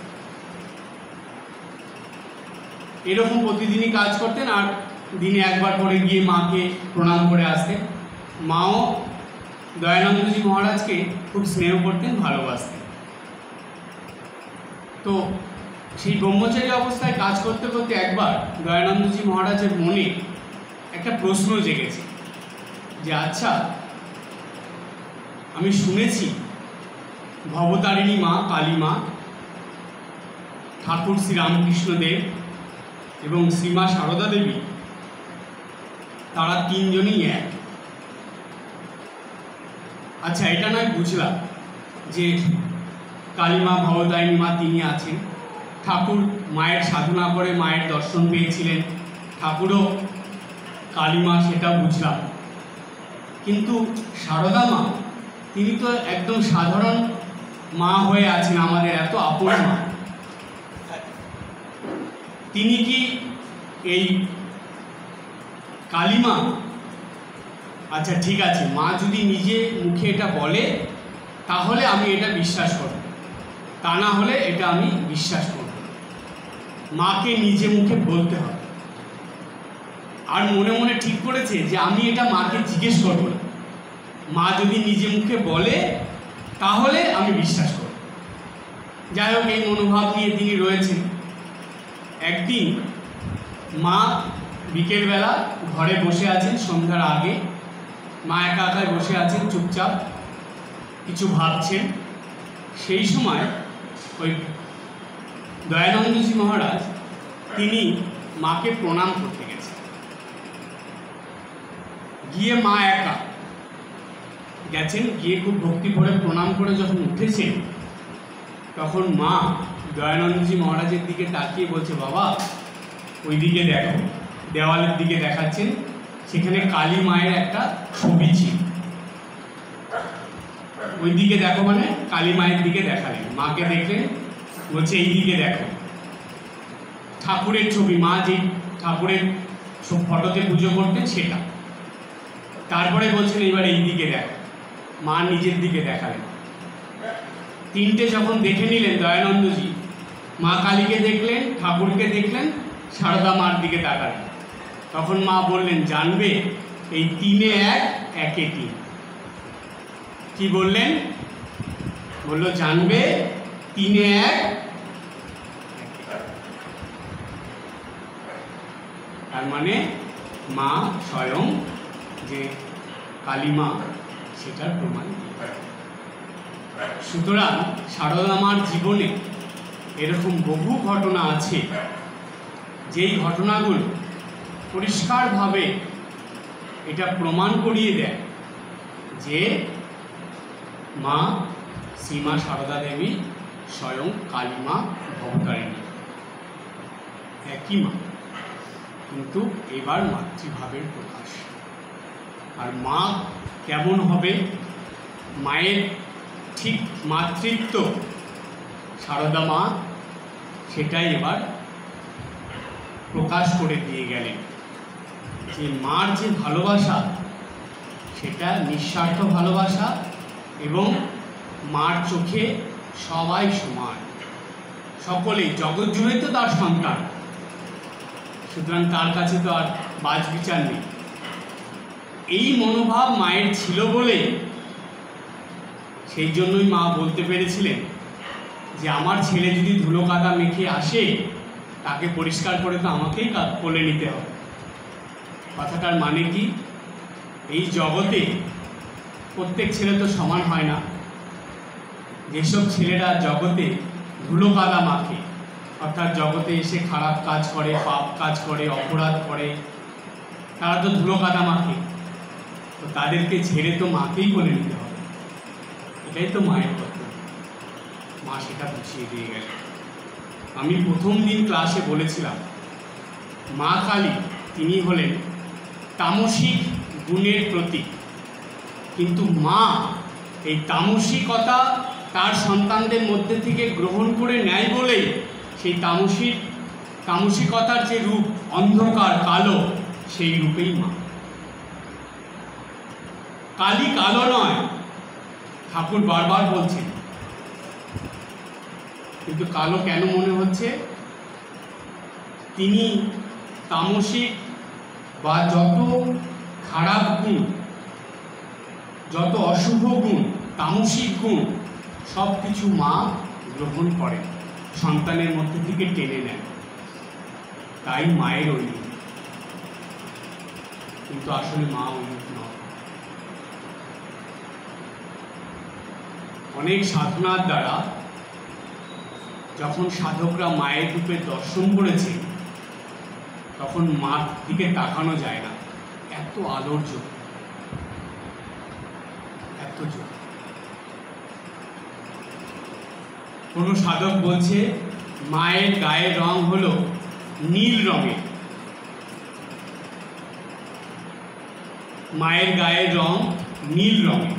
এরকম প্রতিদিনই কাজ করতেন। আর দিনে একবার করে গিয়ে মাকে প্রণাম করে আসতেন। মাও দয়ানন্দজি মহারাজকে খুব স্নেহ করতেন, ভালোবাসতেন। তো সেই ব্রহ্মচারী অবস্থায় কাজ করতে করতে একবার দয়ানন্দজি মহারাজের মনে একটা প্রশ্ন জেগেছে যে আচ্ছা, আমি শুনেছি ভবতারিণী মা কালী মা, ঠাকুর শ্রীরামকৃষ্ণদেব এবং শ্রীমা সারদা দেবী, তারা তিনজনই এক। আচ্ছা, এটা নয় বুঝলাম যে কালীমা ভবতারিণী মা তিনি আছেন, ঠাকুর মায়ের সাধনা করে মায়ের দর্শন পেয়েছিলেন, ঠাকুরও কালীমা, সেটা বুঝলাম। কিন্তু সারদা মা, তিনি তো একদম সাধারণ মা হয়ে আছেন, আমাদের এত আপন মা, তিনি কি এই কালীমা? আচ্ছা ঠিক আছে, মা যদি নিজে মুখে এটা বলে তাহলে আমি এটা বিশ্বাস করব, তা না হলে এটা আমি বিশ্বাস করব। মাকে নিজে মুখে বলতে হবে। আর মনে মনে ঠিক করেছে যে আমি এটা মাকে জিজ্ঞেস করব না, মা যদি নিজে মুখে বলে তাহলে আমি বিশ্বাস করব। যাই হোক, এই মনোভাব নিয়ে তিনি রয়েছেন। একদিন মা বিকেলবেলা ঘরে বসে আছেন, সন্ধ্যার আগে মা একা একাই বসে আছেন, চুপচাপ কিছু ভাবছেন। সেই সময় ওই দয়ানন্দজি মহারাজ তিনি মাকে প্রণাম করতে গেছেন। গিয়ে মা একা গেছেন, গিয়ে খুব ভক্তি করে প্রণাম করে যখন উঠেছেন, তখন মা দয়ানন্দজি মহারাজের দিকে তাকিয়ে বলছে, বাবা ওই দিকে দেখো, দেওয়ালের দিকে দেখাচ্ছেন, সেখানে কালী মায়ের একটা ছবি ছিল। ওই দিকে দেখো মানে কালী মায়ের দিকে দেখালেন, মাকে দেখলেন, বলছে এই দিকে দেখো, ঠাকুরের ছবি, মা যে ঠাকুরের ফটোতে পুজো করতেন সেটা। তারপরে বলছেন এবার এই দিকে দেখো, মা নিজের দিকে দেখালেন। তিনটে যখন দেখে নিলেন দয়ানন্দজি, মা কালীকে দেখলেন, ঠাকুরকে দেখলেন, সারদা মার দিকে তাকালেন। তখন মা বললেন, জানবে এই 3-এ 1, 1-এ 3। কি বললেন? বললো জানবে 3-এ 1। তার মানে মা স্বয়ং যে কালী মা সেটার প্রমাণ। সুতরাং সারদা মার জীবনে এরকম বহু ঘটনা আছে, যেই ঘটনাগুলো পরিষ্কারভাবে এটা প্রমাণ করিয়ে দেয় যে মা শ্রীমা সারদা দেবী স্বয়ং কালী মা ভবতারিণী, একই মা, কিন্তু এবার মাতৃভাবের প্রকাশ। আর মা কেমন হবে, মায়ের ঠিক মাতৃত্ব সারদা মা সেটাই এবার প্রকাশ করে দিয়ে গেলেন, যে মার যে ভালোবাসা সেটা নিঃস্বার্থ ভালোবাসা, এবং মার চোখে সবাই সমান, সকলেই, জগৎ জুড়ে তো তার সন্তান, সুতরাং তার কাছে তো আর বাজ বিচার নেই। এই মনোভাব মায়ের ছিল বলে সেই জন্যই মা বলতে পেরেছিলেন যে আমার ছেলে যদি ধুলো কাদা মেখে আসে, তাকে পরিষ্কার করে তো আমাকেই কোলে নিতে হবে। কথাটার মানে কি, এই জগতে প্রত্যেক ছেলে তো সমান হয় না। যেসব ছেলেরা জগতে ধুলো কাদা মাখে, অর্থাৎ জগতে এসে খারাপ কাজ করে, পাপ কাজ করে, অপরাধ করে, তারা তো ধুলো কাদা মাখে, তো তাদেরকে ছেড়ে তো মাকেই কোলে নিতে হবে। এটাই তো মায়ের কথা। মা সেটা বুঝিয়ে দিয়ে গেল। আমি প্রথম দিন ক্লাসে বলেছিলাম, মা কালী তিনি হলেন তামসিক গুণের প্রতীক, কিন্তু মা এই তামসিকতা তার সন্তানদের মধ্যে থেকে গ্রহণ করে নেয় বলেই সেই তামসিকতার যে রূপ অন্ধকার কালো, সেই রূপেই মা। কালী কালো নয়, ঠাকুর বারবার বলছেন, কিন্তু কালো কেন মনে হচ্ছে? তিনি তামসিক বা যত খারাপ গুণ, যত অশুভ গুণ, তামসিক গুণ সব কিছু মা গ্রহণ করেন, সন্তানের মধ্যে থেকে টেনে নেন, তাই মায়ের ওই রূপ। কিন্তু আসলে মা ওই রূপ নয়। অনেক সাধনার দ্বারা যখন সাধকরা মায়ের রূপে দর্শন করেছে, তখন মার দিকে তাকানো যায় না, এত আলোর জোর, এত জোর। কোনো সাধক বলছে মায়ের গায়ের রং হলো নীল রঙের, মায়ের গায়ের রং নীল রঙের,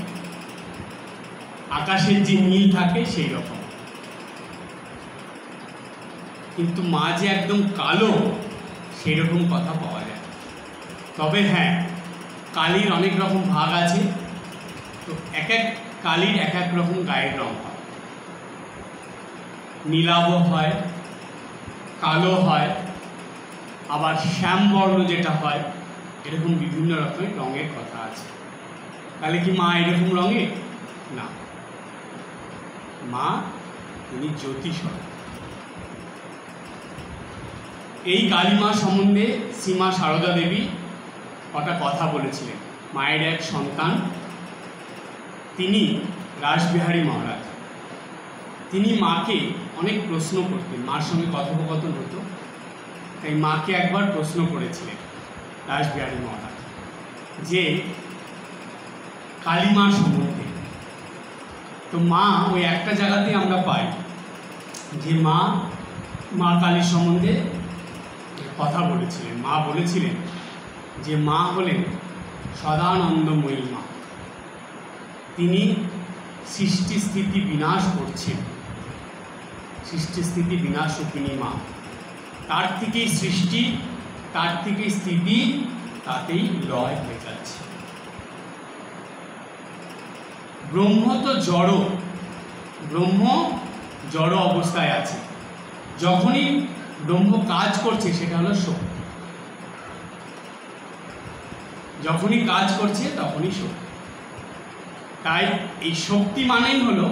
আকাশের যে নীল থাকে সেই রকম। কিন্তু মা যে একদম কালো, সেরকম কথা পাওয়া যায়। তবে হ্যাঁ, কালীর অনেক রকম ভাগ আছে, তো এক এক কালীর এক এক রকম গায়ের রং হয়। নীলাভ হয়, কালো হয়, আবার শ্যামবর্ণ যেটা হয়, এরকম বিভিন্ন রকমের রঙের কথা আছে। তাহলে কি মা এরকম রঙের? না, মা তিনি জ্যোতিস্বরূপ। এই কালী মা সম্বন্ধে শ্রীমা সারদা দেবী কটা কথা বলেছিলেন। মায়ের এক সন্তান, তিনি রাসবিহারী মহারাজ। তিনি মাকে অনেক প্রশ্ন করতেন, মার সঙ্গে কথোপকথন হতো। তাই মাকে একবার প্রশ্ন করেছিলেন রাসবিহারী মহারাজ যে কালী মার সম্বন্ধে। তো মা ওই একটা জায়গাতেই আমরা পাই যে মা কালীর সম্বন্ধে কথা বলেছিলেন। মা বলেছিলেন যে মা হলেন সদানন্দময়ী মা, তিনি সৃষ্টি স্থিতি বিনাশ করছেন, সৃষ্টি স্থিতি বিনাশ রূপিণী মা। তার থেকেই সৃষ্টি, তার থেকেই স্থিতি, তাতেই লয় হয়ে যাচ্ছে। ব্রহ্ম তো জড়, ব্রহ্ম জড় অবস্থায় আছে। যখনই ব্রহ্ম কাজ করছে সেটা হলো শক্তি, যখনই কাজ করছে তখনই শক্তি। তাই এই শক্তি মানেই হলো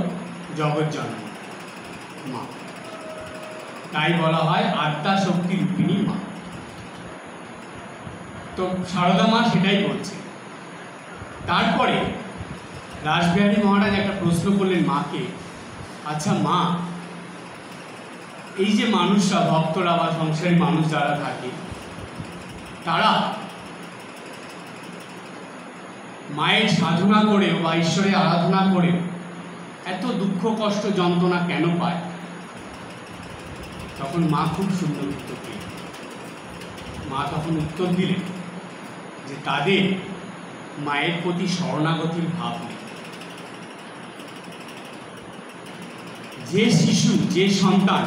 জগৎজননী মা। তাই বলা হয় আদ্যা শক্তি রূপিণী মা। তো সারদা মা সেটাই বলছে। তারপরে রাসবিহারী মহারাজ একটা প্রশ্ন করলেন মাকে, আচ্ছা মা, এই যে মানুষরা, ভক্তরা বা সংসারী মানুষ যারা থাকে, তারা মায়ের সাধনা করেও বা ঈশ্বরের আরাধনা করেও এত দুঃখ কষ্ট যন্ত্রণা কেন পায়? তখন মা খুব সুন্দর উত্তর দিলেন। মা তখন উত্তর দিলেন যে তাদের মায়ের প্রতি শরণাগতির ভাব নেই। যে শিশু, যে সন্তান,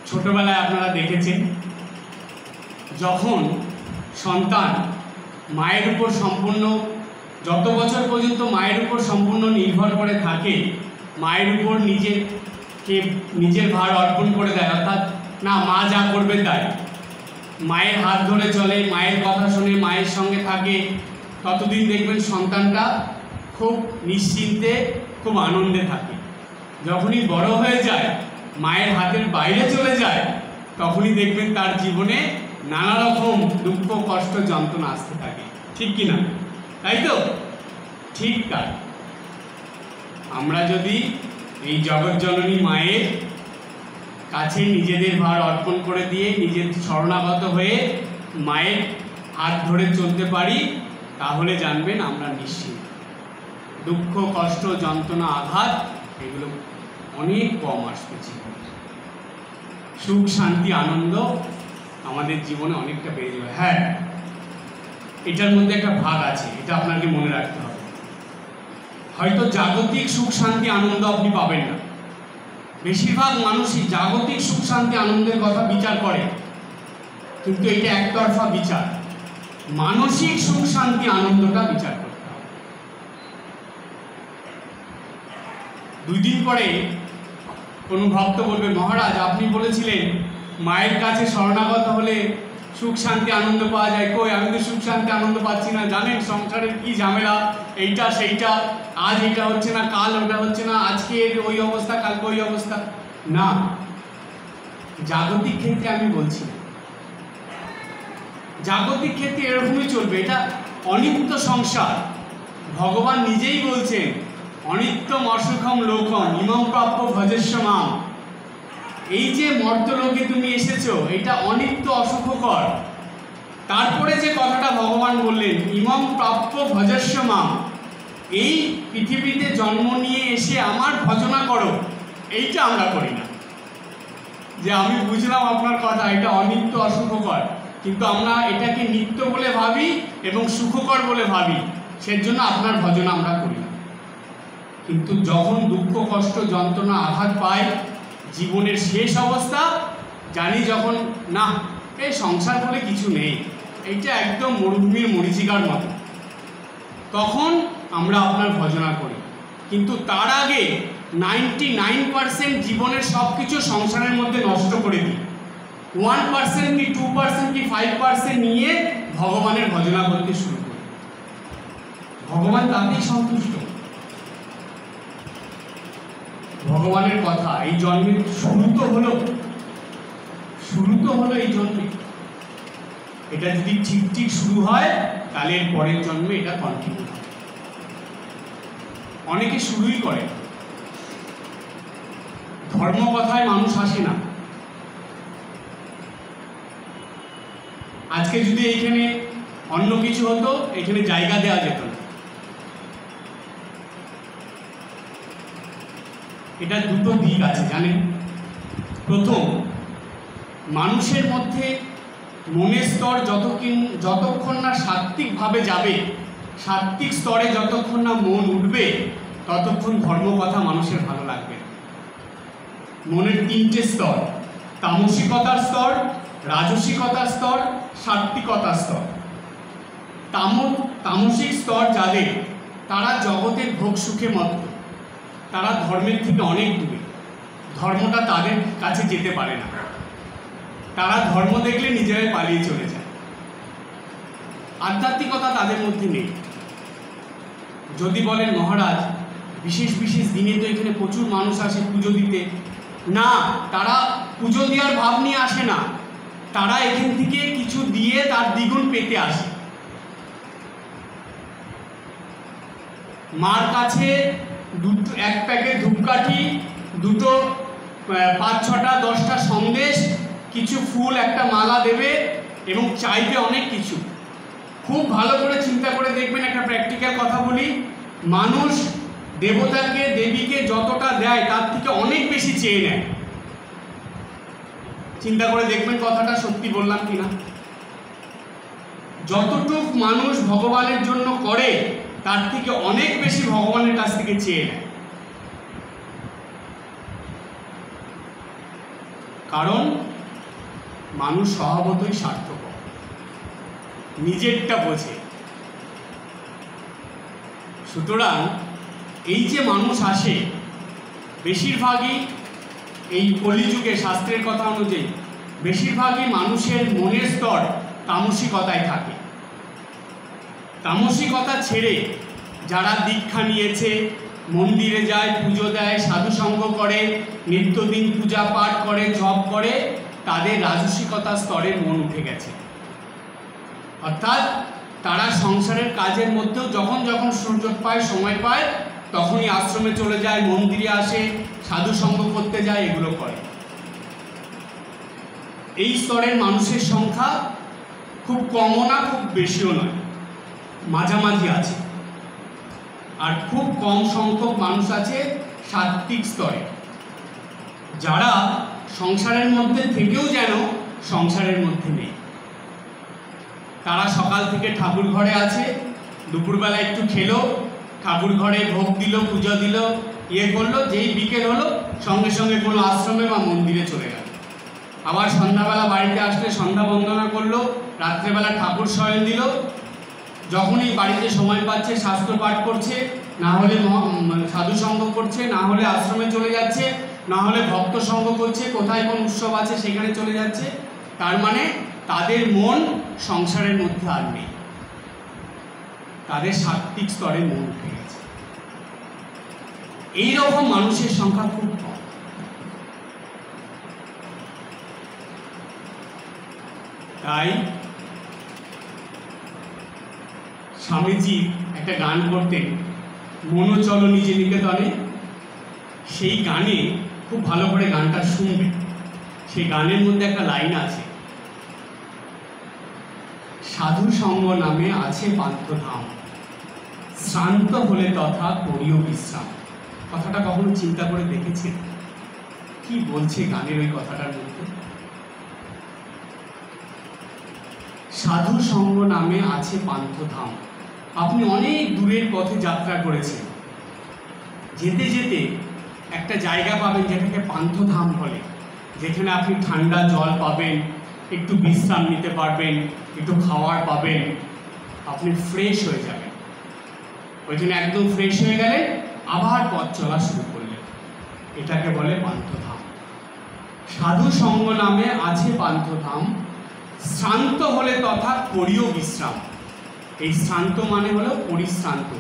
ছোটবেলায় আপনারা দেখেছেন, যখন সন্তান মায়ের উপর সম্পূর্ণ, যত বছর পর্যন্ত মায়ের উপর সম্পূর্ণ নির্ভর করে থাকে, মায়ের উপর নিজের ভার অর্পণ করে দেয়, অর্থাৎ না মা যা করবে তাই, মায়ের হাত ধরে চলে, মায়ের কথা শুনে মায়ের সঙ্গে থাকে, ততদিন দেখবেন সন্তানটা খুব নিশ্চিন্তে, খুব আনন্দে থাকে। যখনই বড় হয়ে যায়, মায়ের হাতের বাইরে চলে যায়, তখনই দেখবেন তার জীবনে নানা রকম দুঃখ কষ্ট যন্ত্রণা আসতে থাকে। ঠিক কিনা? তাই তো? ঠিক তাই। আমরা যদি এই জগৎজননী মায়ের কাছে নিজেদের ভার অর্পণ করে দিয়ে, নিজের শরণাগত হয়ে মায়ের হাত ধরে চলতে পারি, তাহলে জানবেন আমরা নিশ্চিন্ত। দুঃখ কষ্ট যন্ত্রণা আঘাত এগুলো অনেক কম আসবে জীবনে। সুখ শান্তি আনন্দ আমাদের জীবনে অনেকটা বেড়ে যাবে। হ্যাঁ, এটার মধ্যে একটা ভাগ আছে, এটা আপনাকে মনে রাখতে হবে। হয়তো জাগতিক সুখ শান্তি আনন্দ আপনি পাবেন না। বেশিরভাগ মানুষই জাগতিক সুখ শান্তি আনন্দের কথা বিচার করে, কিন্তু এটা একতরফা বিচার। মানসিক সুখ শান্তি আনন্দটা বিচার করতে হবে। 2 দিন পরে কোনো ভক্ত বলবে, মহারাজ আপনি বলেছিলেন মায়ের কাছে শরণাগত হলে সুখ শান্তি আনন্দ পাওয়া যায়, কই আমি তো সুখ শান্তি আনন্দ পাচ্ছি না। জানেন সংসারের কি ঝামেলা, এইটা সেইটা, আজ এটা হচ্ছে না, কাল ওটা হচ্ছে না, আজকে ওই অবস্থা, কালকে ওই অবস্থা। না, জাগতিক ক্ষেত্রে আমি বলছি, জাগতিক ক্ষেত্রে এরকমই চলবে। এটা অনিত্য সংসার। ভগবান নিজেই বলছেন, অনিত্যম অসুখম লোকম ইমম প্রাপ্য ভজস্য মাম। এই যে মর্তলোকে তুমি এসেছো, এটা অনিত্য অসুখকর। তারপরে যে কথাটা ভগবান বললেন, ইমম প্রাপ্য ভজস্য মাম, এই পৃথিবীতে জন্ম নিয়ে এসে আমার ভজনা করো। এইটা আমরা করি না। যে আমি বুঝলাম আপনার কথা, এটা অনিত্য অসুখকর, কিন্তু আমরা এটাকে নিত্য বলে ভাবি এবং সুখকর বলে ভাবি, সেজন্য আপনার ভজনা আমরা করি না। কিন্তু যখন দুঃখ কষ্ট যন্ত্রণা আঘাত পাই, জীবনের শেষ অবস্থা, জানি যখন না এই সংসার বলে কিছু নেই, এইটা একদম মরুভূমির মরীচিকার মতো, তখন আমরা আপনার ভজনা করি। কিন্তু তার আগে 99% জীবনের সব কিছু সংসারের মধ্যে নষ্ট করে দিই। 1% কি 2% কি 5% নিয়ে ভগবানের ভজনা করতে শুরু করি। ভগবান তাতেই সন্তুষ্ট। ভগবানের কথা, এই জন্মের শুরু তো হলো এই জন্মে। এটা যদি ঠিক ঠিক শুরু হয়, তাহলে এর পরের জন্মে এটা কন্টিনিউ হয়। অনেকে শুরুই করে, ধর্ম কথায় মানুষ আসে না। আজকে যদি এইখানে অন্য কিছু হতো, এখানে জায়গা দেওয়া যেত না। এটা দুটো দিক আছে জানেন। প্রথম, মানুষের মধ্যে মনের স্তর যতক্ষণ না সাত্ত্বিকভাবে যাবে, সাত্ত্বিক স্তরে যতক্ষণ না মন উঠবে, ততক্ষণ ধর্ম কথা মানুষের ভালো লাগবে। মনের তিনটে স্তর: তামসিকতার স্তর, রাজসিকতার স্তর, সাত্ত্বিকতার স্তর। তামসিক স্তর যাদের, তারা জগতের ভোগ সুখে মত্ত, তারা ধর্মের থেকে অনেক দূরে, ধর্মটা তাদের কাছে যেতে পারে না, তারা ধর্ম দেখলে নিজেরাই পালিয়ে চলে যায়। আধ্যাত্মিকতা তাদের মধ্যে নেই। যদি বলেন মহারাজ বিশেষ বিশেষ দিনে তো এখানে প্রচুর মানুষ আসে পুজো দিতে, না, তারা পুজো দেওয়ার ভাব নিয়ে আসে না, তারা এখান থেকে কিছু দিয়ে তার দ্বিগুণ পেতে আসে। মার কাছে এক প্যাকেট ধূপকাঠি, দুটো 5-6টা 10টা সন্দেশ, কিছু ফুল, একটা মালা দেবে এবং চাইবে অনেক কিছু। খুব ভালো করে চিন্তা করে দেখবেন, একটা প্র্যাকটিক্যাল কথা বলি, মানুষ দেবতাকে দেবীকে যতটা দেয় তার থেকে অনেক বেশি চেয়ে নেয়। চিন্তা করে দেখবেন কথাটা সত্যি বললাম কিনা। যতটুক মানুষ ভগবানের জন্য করে তার থেকে অনেক বেশি ভগবানের কাছ থেকে চেয়ে নেয়। কারণ মানুষ স্বভাবতই স্বার্থপর, নিজেরটা বোঝে। সুতরাং এই যে মানুষ আসে, বেশিরভাগই এই কলিযুগে শাস্ত্রের কথা অনুযায়ী বেশিরভাগই মানুষের মনের স্তর তামসিকতায় থাকে। তামসিকতা ছেড়ে যারা দীক্ষা নিয়েছে, মন্দিরে যায়, পুজো দেয়, সাধুসঙ্গ করে, নিত্যদিন পূজা পাঠ করে, জপ করে, তাদের রাজসিকতা স্তরে মন উঠে গেছে। অর্থাৎ তারা সংসারের কাজের মধ্যেও যখন যখন সুযোগ পায়, সময় পায়, তখনই আশ্রমে চলে যায়, মন্দিরে আসে, সাধুসঙ্গ করতে যায়, এগুলো করে। এই স্তরের মানুষের সংখ্যা খুব কমও না, খুব বেশিও নয়, মাঝামাঝি আছে। আর খুব কম সংখ্যক মানুষ আছে সাত্ত্বিক স্তরে, যারা সংসারের মধ্যে থেকেও যেন সংসারের মধ্যে নেই। তারা সকাল থেকে ঠাকুর ঘরে আছে, দুপুরবেলা একটু খেলো, ঠাকুর ঘরে ভোগ দিল, পূজা দিল, করলো, যেই বিকেল হলো সঙ্গে সঙ্গে কোনো আশ্রমে বা মন্দিরে চলে গেল। আবার সন্ধ্যাবেলা বাড়িতে আসলে সন্ধ্যা বন্দনা করলো, রাত্রেবেলা ঠাকুর শয়ন দিল। যখনই বাড়িতে সময় পাচ্ছে শাস্ত্র পাঠ করছে, না হলে সাধুসঙ্গ করছে, না হলে আশ্রমে চলে যাচ্ছে, না হলে ভক্ত সঙ্গ করছে, কোথায় কোন উৎসব আছে সেখানে চলে যাচ্ছে। তার মানে তাদের মন সংসারের মধ্যে আর নেই, তাদের সাত্ত্বিক স্তরে মন উঠে গেছে। এইরকম মানুষের সংখ্যা খুব কম। তাই স্বামীজি একটা গান করতেন, মনো চলো নিজে নিকেতনে। সেই গানে খুব ভালো করে গানটা শুনবেন। সেই গানের মধ্যে একটা লাইন আছে, সাধু সঙ্গ নামে আছে পান্থধাম, শ্রান্ত হলে তথা করিও বিশ্রাম। কথাটা কখনো চিন্তা করে দেখেছেন কি বলছে গানের ওই কথাটার মধ্যে? সাধু সঙ্গ নামে আছে পান্থধাম। আপনি অনেক দূরের পথে যাত্রা করেছেন, যেতে যেতে একটা জায়গা পাবেন যেটাকে পান্থধাম বলে, যেখানে আপনি ঠান্ডা জল পাবেন, একটু বিশ্রাম নিতে পারবেন, একটু খাবার পাবেন, আপনি ফ্রেশ হয়ে যাবেন। ওইখানে একদম ফ্রেশ হয়ে গেলেন, আবার পথ চলা শুরু করলেন। এটাকে বলে পান্থধাম। সাধু সঙ্গ নামে আছে পান্থধাম, শ্রান্ত হলে তথা করিও বিশ্রাম। এই শ্রান্ত মানে হলো পরিশ্রান্ত।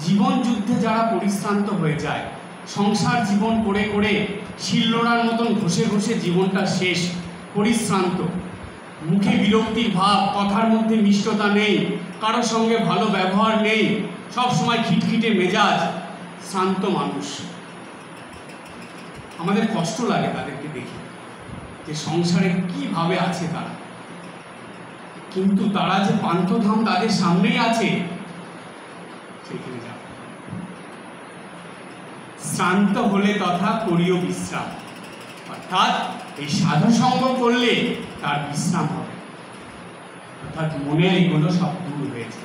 জীবন যুদ্ধে যারা পরিশ্রান্ত হয়ে যায়, সংসার জীবন করে করে শিলনোড়ার মতন ঘষে ঘষে জীবনটা শেষ, পরিশ্রান্ত, মুখে বিরক্তির ভাব, কথার মধ্যে মিষ্টতা নেই, কারোর সঙ্গে ভালো ব্যবহার নেই, সব সময় খিটখিটে মেজাজ, শান্ত মানুষ। আমাদের কষ্ট লাগে তাদেরকে দেখে যে সংসারে কিভাবে আছে তারা, কিন্তু তারা যে পান্থধাম তাদের সামনেই আছে সেখানে যাও। শ্রান্ত হলে তথা করিও বিশ্রাম, অর্থাৎ এই সাধু সঙ্গ করলে তার বিশ্রাম হবে, অর্থাৎ মনের এগুলো সব দূর হয়েছে।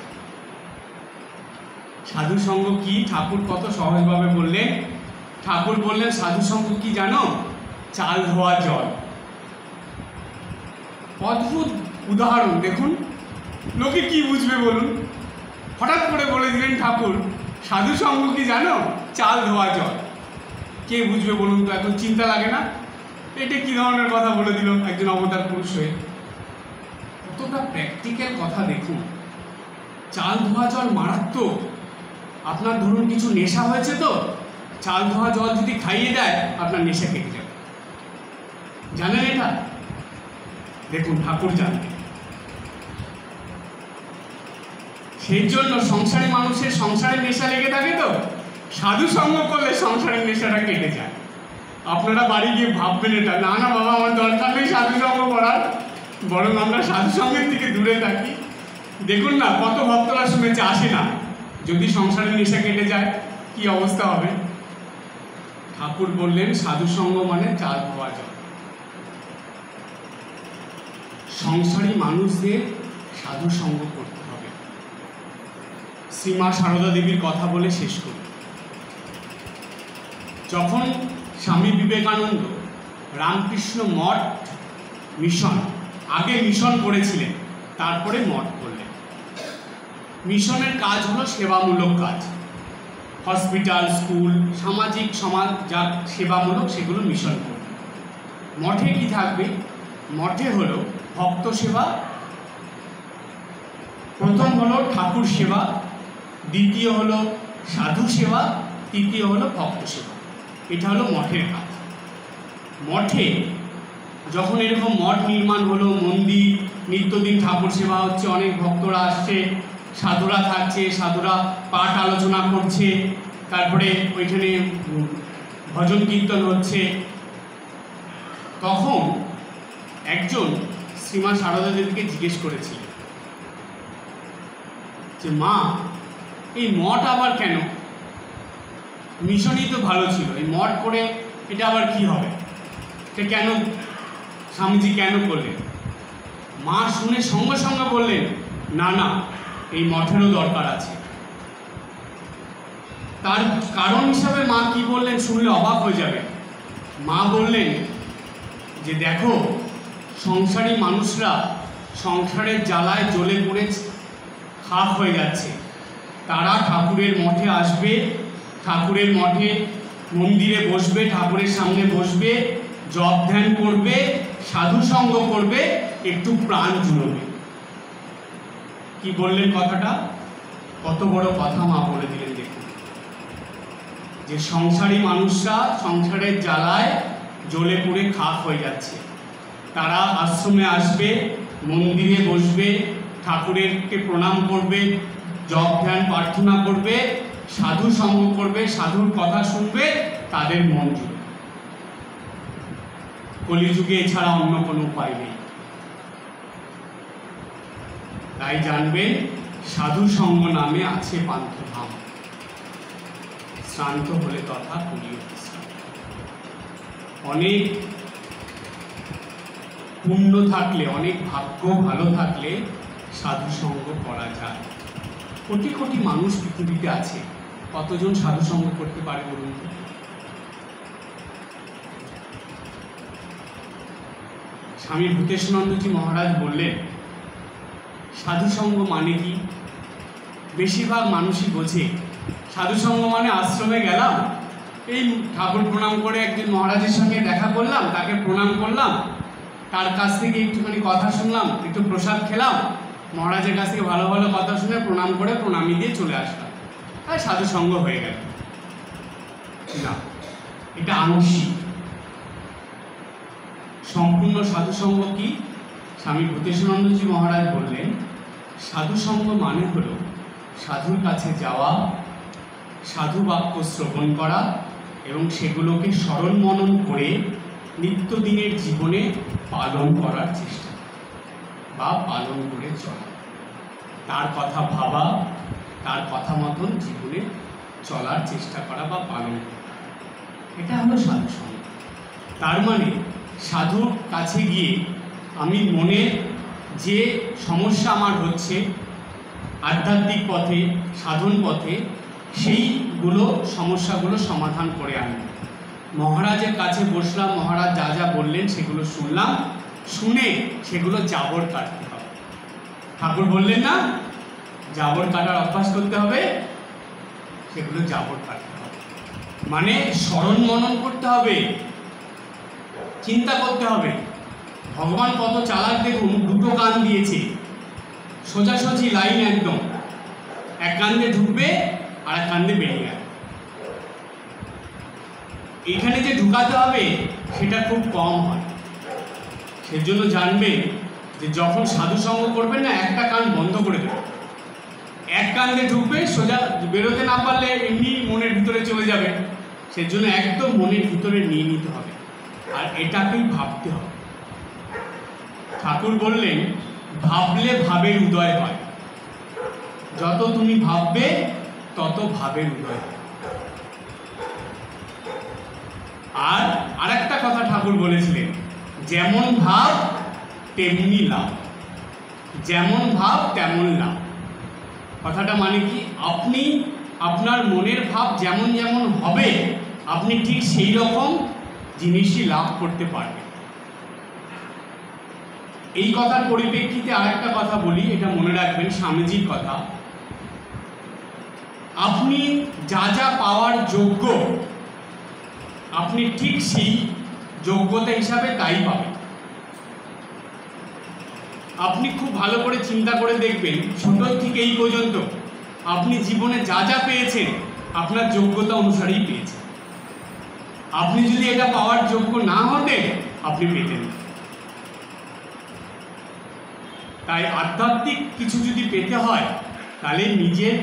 সাধু সঙ্গ কি ঠাকুর কত সহজভাবে বললেন। ঠাকুর বললেন সাধু সঙ্গ কি জানো? চাল ধোয়া জল। অদ্ভুত উদাহরণ দেখুন, লোকে কি বুঝবে বলুন? হঠাৎ করে বলে দিলেন ঠাকুর সাধু সঙ্গ কি জানো? চাল ধোয়া জল। কে বুঝবে বলুন তো? এখন চিন্তা লাগে না এটা কি ধরনের কথা বলে দিল একজন অবতার পুরুষ হয়ে? কতটা প্র্যাকটিক্যাল কথা দেখুন। চাল ধোয়া জল মারাত্মক। আপনার ধরুন কিছু নেশা হয়েছে, তো চাল ধোয়া জল যদি খাইয়ে দেয় আপনার নেশা কেটে যাবে। জানেন এটা? দেখুন ঠাকুর জানেন। সেই জন্য সংসারী মানুষের সংসারের নেশা লেগে থাকে, তো সাধু সঙ্গ করলে সংসারের নেশাটা কেটে যায়। আপনারা বাড়ি গিয়ে ভাববেন এটা, না না বাবা আমার দরকার নেই সাধু সঙ্গ করার, বরং আমরা সাধু সঙ্গের থেকে দূরে থাকি। দেখুন না কত ভক্তরা শুনেছে আসে না, যদি সংসারের নেশা কেটে যায় কি অবস্থা হবে। ঠাকুর বললেন সাধু সঙ্গ মানে চাল ধোয়া জল। সংসারী মানুষদের সাধু সঙ্গ করতে হবে। শ্রীমা সারদা দেবীর কথা বলে শেষ করি। যখন স্বামী বিবেকানন্দ রামকৃষ্ণ মঠ মিশন, আগে মিশন করেছিলেন তারপরে মঠ করলেন। মিশনের কাজ হলো সেবামূলক কাজ, হসপিটাল, স্কুল, সামাজিক সমাজ যা সেবামূলক সেগুলো মিশন করবে। মঠে কি থাকবে? মঠে হলো ভক্ত সেবা, প্রথম হলো ঠাকুর সেবা, দ্বিতীয় হলো সাধু সেবা, তৃতীয় হলো ভক্ত সেবা। এটা হলো মঠের কাজ। মঠে যখন এরকম মঠ নির্মাণ হলো, মন্দির, নিত্যদিন ঠাকুর সেবা হচ্ছে, অনেক ভক্তরা আসছে, সাধুরা থাকছে, সাধুরা পাঠ আলোচনা করছে, তারপরে ওইখানে ভজন কীর্তন হচ্ছে, তখন একজন শ্রীমা সারদা দেবীকে জিজ্ঞেস করেছিল যে মা এই মঠ আবার কেন? মিশনই তো ভালো ছিল, এই মঠ করে এটা আবার কি হবে? এটা কেন স্বামীজি কেন করলেন? মা শুনে সঙ্গে সঙ্গে বললেন না না এই মঠেরও দরকার আছে। তার কারণ হিসাবে মা কি বললেন শুনলে অবাক হয়ে যাবে। মা বললেন যে দেখো সংসারী মানুষরা সংসারের জ্বালায় জ্বলে পড়ে খাক হয়ে যাচ্ছে, তারা ঠাকুরের মঠে আসবে, ঠাকুরের মঠে মন্দিরে বসবে, ঠাকুরের সামনে বসবে, জপ ধ্যান করবে, সাধু সঙ্গ করবে, একটু প্রাণ জুড়বে। কি বললেন কথাটা? কত বড় কথা মা বলে দিলেন। দেখুন যে সংসারী মানুষরা সংসারের জ্বালায় জ্বলে পুড়ে খাক হয়ে যাচ্ছে, তারা আশ্রমে আসবে, মন্দিরে বসবে, ঠাকুরেরকে প্রণাম করবে, জপ ধ্যান প্রার্থনা করবে, সাধু সঙ্গ করবে, সাধুর কথা শুনবে, তাদের মন জুড়বে। কলিযুগে এছাড়া অন্য কোনো উপায় নেই। তাই জানবেন সাধু সঙ্গ নামে আছে পান্থধাম, শ্রান্ত হলে তথা করিও বিশ্রাম। অনেক পুণ্য থাকলে, অনেক ভাগ্য ভালো থাকলে সাধু সঙ্গ করা যায়। কোটি কোটি মানুষ পৃথিবীতে আছে, কতজন সাধু সঙ্গ করতে পারে বলুন? স্বামী ভূতেশানন্দজি মহারাজ বললেন সাধু সঙ্গ মানে কি? বেশিরভাগ মানুষই বোঝে সাধু সঙ্গ মানে আশ্রমে গেলাম, এই ঠাকুর প্রণাম করে একজন মহারাজের সঙ্গে দেখা করলাম, তাকে প্রণাম করলাম, তার কাছ থেকে একটুখানি কথা শুনলাম, একটু প্রসাদ খেলাম, মহারাজের কাছ থেকে ভালো ভালো কথা শুনে প্রণাম করে প্রণামী দিয়ে চলে আসলাম, আর সাধু সঙ্গ হয়ে গেল। না, এটা আংশিক। সম্পূর্ণ সাধু সঙ্গ কি? স্বামী ভূতেশানন্দজি মহারাজ বললেন সাধু সঙ্গ মানে হলো সাধুর কাছে যাওয়া, সাধু বাক্য শ্রবণ করা, এবং সেগুলোকে স্মরণ মনন করে নিত্যদিনের জীবনে পালন করার চেষ্টা বা পালন করে চলা, তার কথা ভাবা, তার কথা মতন জীবনে চলার চেষ্টা করা বা পালন করা, এটা হলো সাধু সঙ্গ। তার মানে সাধুর কাছে গিয়ে আমি মনে যে সমস্যা আমার হচ্ছে আধ্যাত্মিক পথে, সাধন পথে, সেইগুলো সমস্যাগুলো সমাধান করে আনব। মহারাজের কাছে বসলাম, মহারাজ যা যা বললেন সেগুলো শুনলাম, শুনে সেগুলো জাবর কাটতে হবে। ঠাকুর বললেন না জাবর কাটার অভ্যাস করতে হবে, সেগুলো জাবর কাটতে হবে, মানে স্মরণ মনন করতে হবে, চিন্তা করতে হবে। ভগবান কত চালাক দেখুন, দুটো কান দিয়েছে, সোজাসুজি লাইন একদম, এক কান দিয়ে ঢুকবে আর এক কান দিয়ে বেরিয়ে গেল। এখানে যে ঢুকাতে হবে সেটা খুব কম হয়। সেজন্য জানবেন যে যখন সাধু সঙ্গ করবেন না, একটা কান বন্ধ করে দেবেন, এক কান দিয়ে ঢুকবে, সোজা বেরোতে না পারলে এমনি মনের ভিতরে চলে যাবে। সেজন্য একদম মনের ভিতরে নিয়ে নিতে হবে আর এটাকেই ভাবতে হবে। ঠাকুর বললেন ভাবলে ভাবের উদয় হয়, যত তুমি ভাববে তত ভাবের উদয় হয়। আর আরেকটা কথা ঠাকুর বলেছিলেন, যেমন ভাব তেমনি লাভ, যেমন ভাব তেমন লাভ। কথাটা মানে কি, আপনি আপনার মনের ভাব যেমন যেমন হবে আপনি ঠিক সেই রকম জিনিসই লাভ করতে পারবেন। এই কথার পরিপ্রেক্ষিতে আরেকটা কথা বলি, এটা মনে রাখবেন, স্বামীজির কথা। আপনি যা যা পাওয়ার যোগ্য আপনি ঠিক সেই যোগ্যতা হিসাবে তাই পাবেন। আপনি খুব ভালো করে চিন্তা করে দেখবেন, ছোট থেকে এই পর্যন্ত আপনি জীবনে যা যা পেয়েছেন আপনার যোগ্যতা অনুসারেই পেয়েছেন। আপনি যদি এটা পাওয়ার যোগ্য না হতেন আপনি পেতেন না। তাই আধ্যাত্মিক কিছু যদি পেতে হয় তাহলে নিজের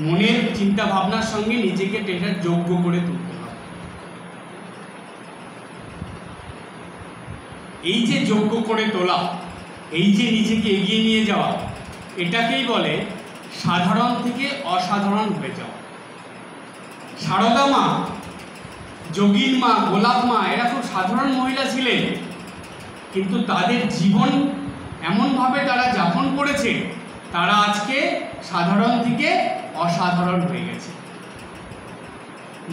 মনের চিন্তা ভাবনার সঙ্গে নিজেকে এটার যোগ্য করে তুলতে হবে। এই যে যোগ্য করে তোলা, এই যে নিজেকে এগিয়ে নিয়ে যাওয়া, এটাকেই বলে সাধারণ থেকে অসাধারণ হয়ে যাওয়া। সারদা মা, যোগীন মা, গোলাপ মা এরা খুব সাধারণ মহিলা ছিলেন, কিন্তু তাদের জীবন এমনভাবে তারা যাপন করেছে, তারা আজকে সাধারণ থেকে অসাধারণ হয়ে গেছে।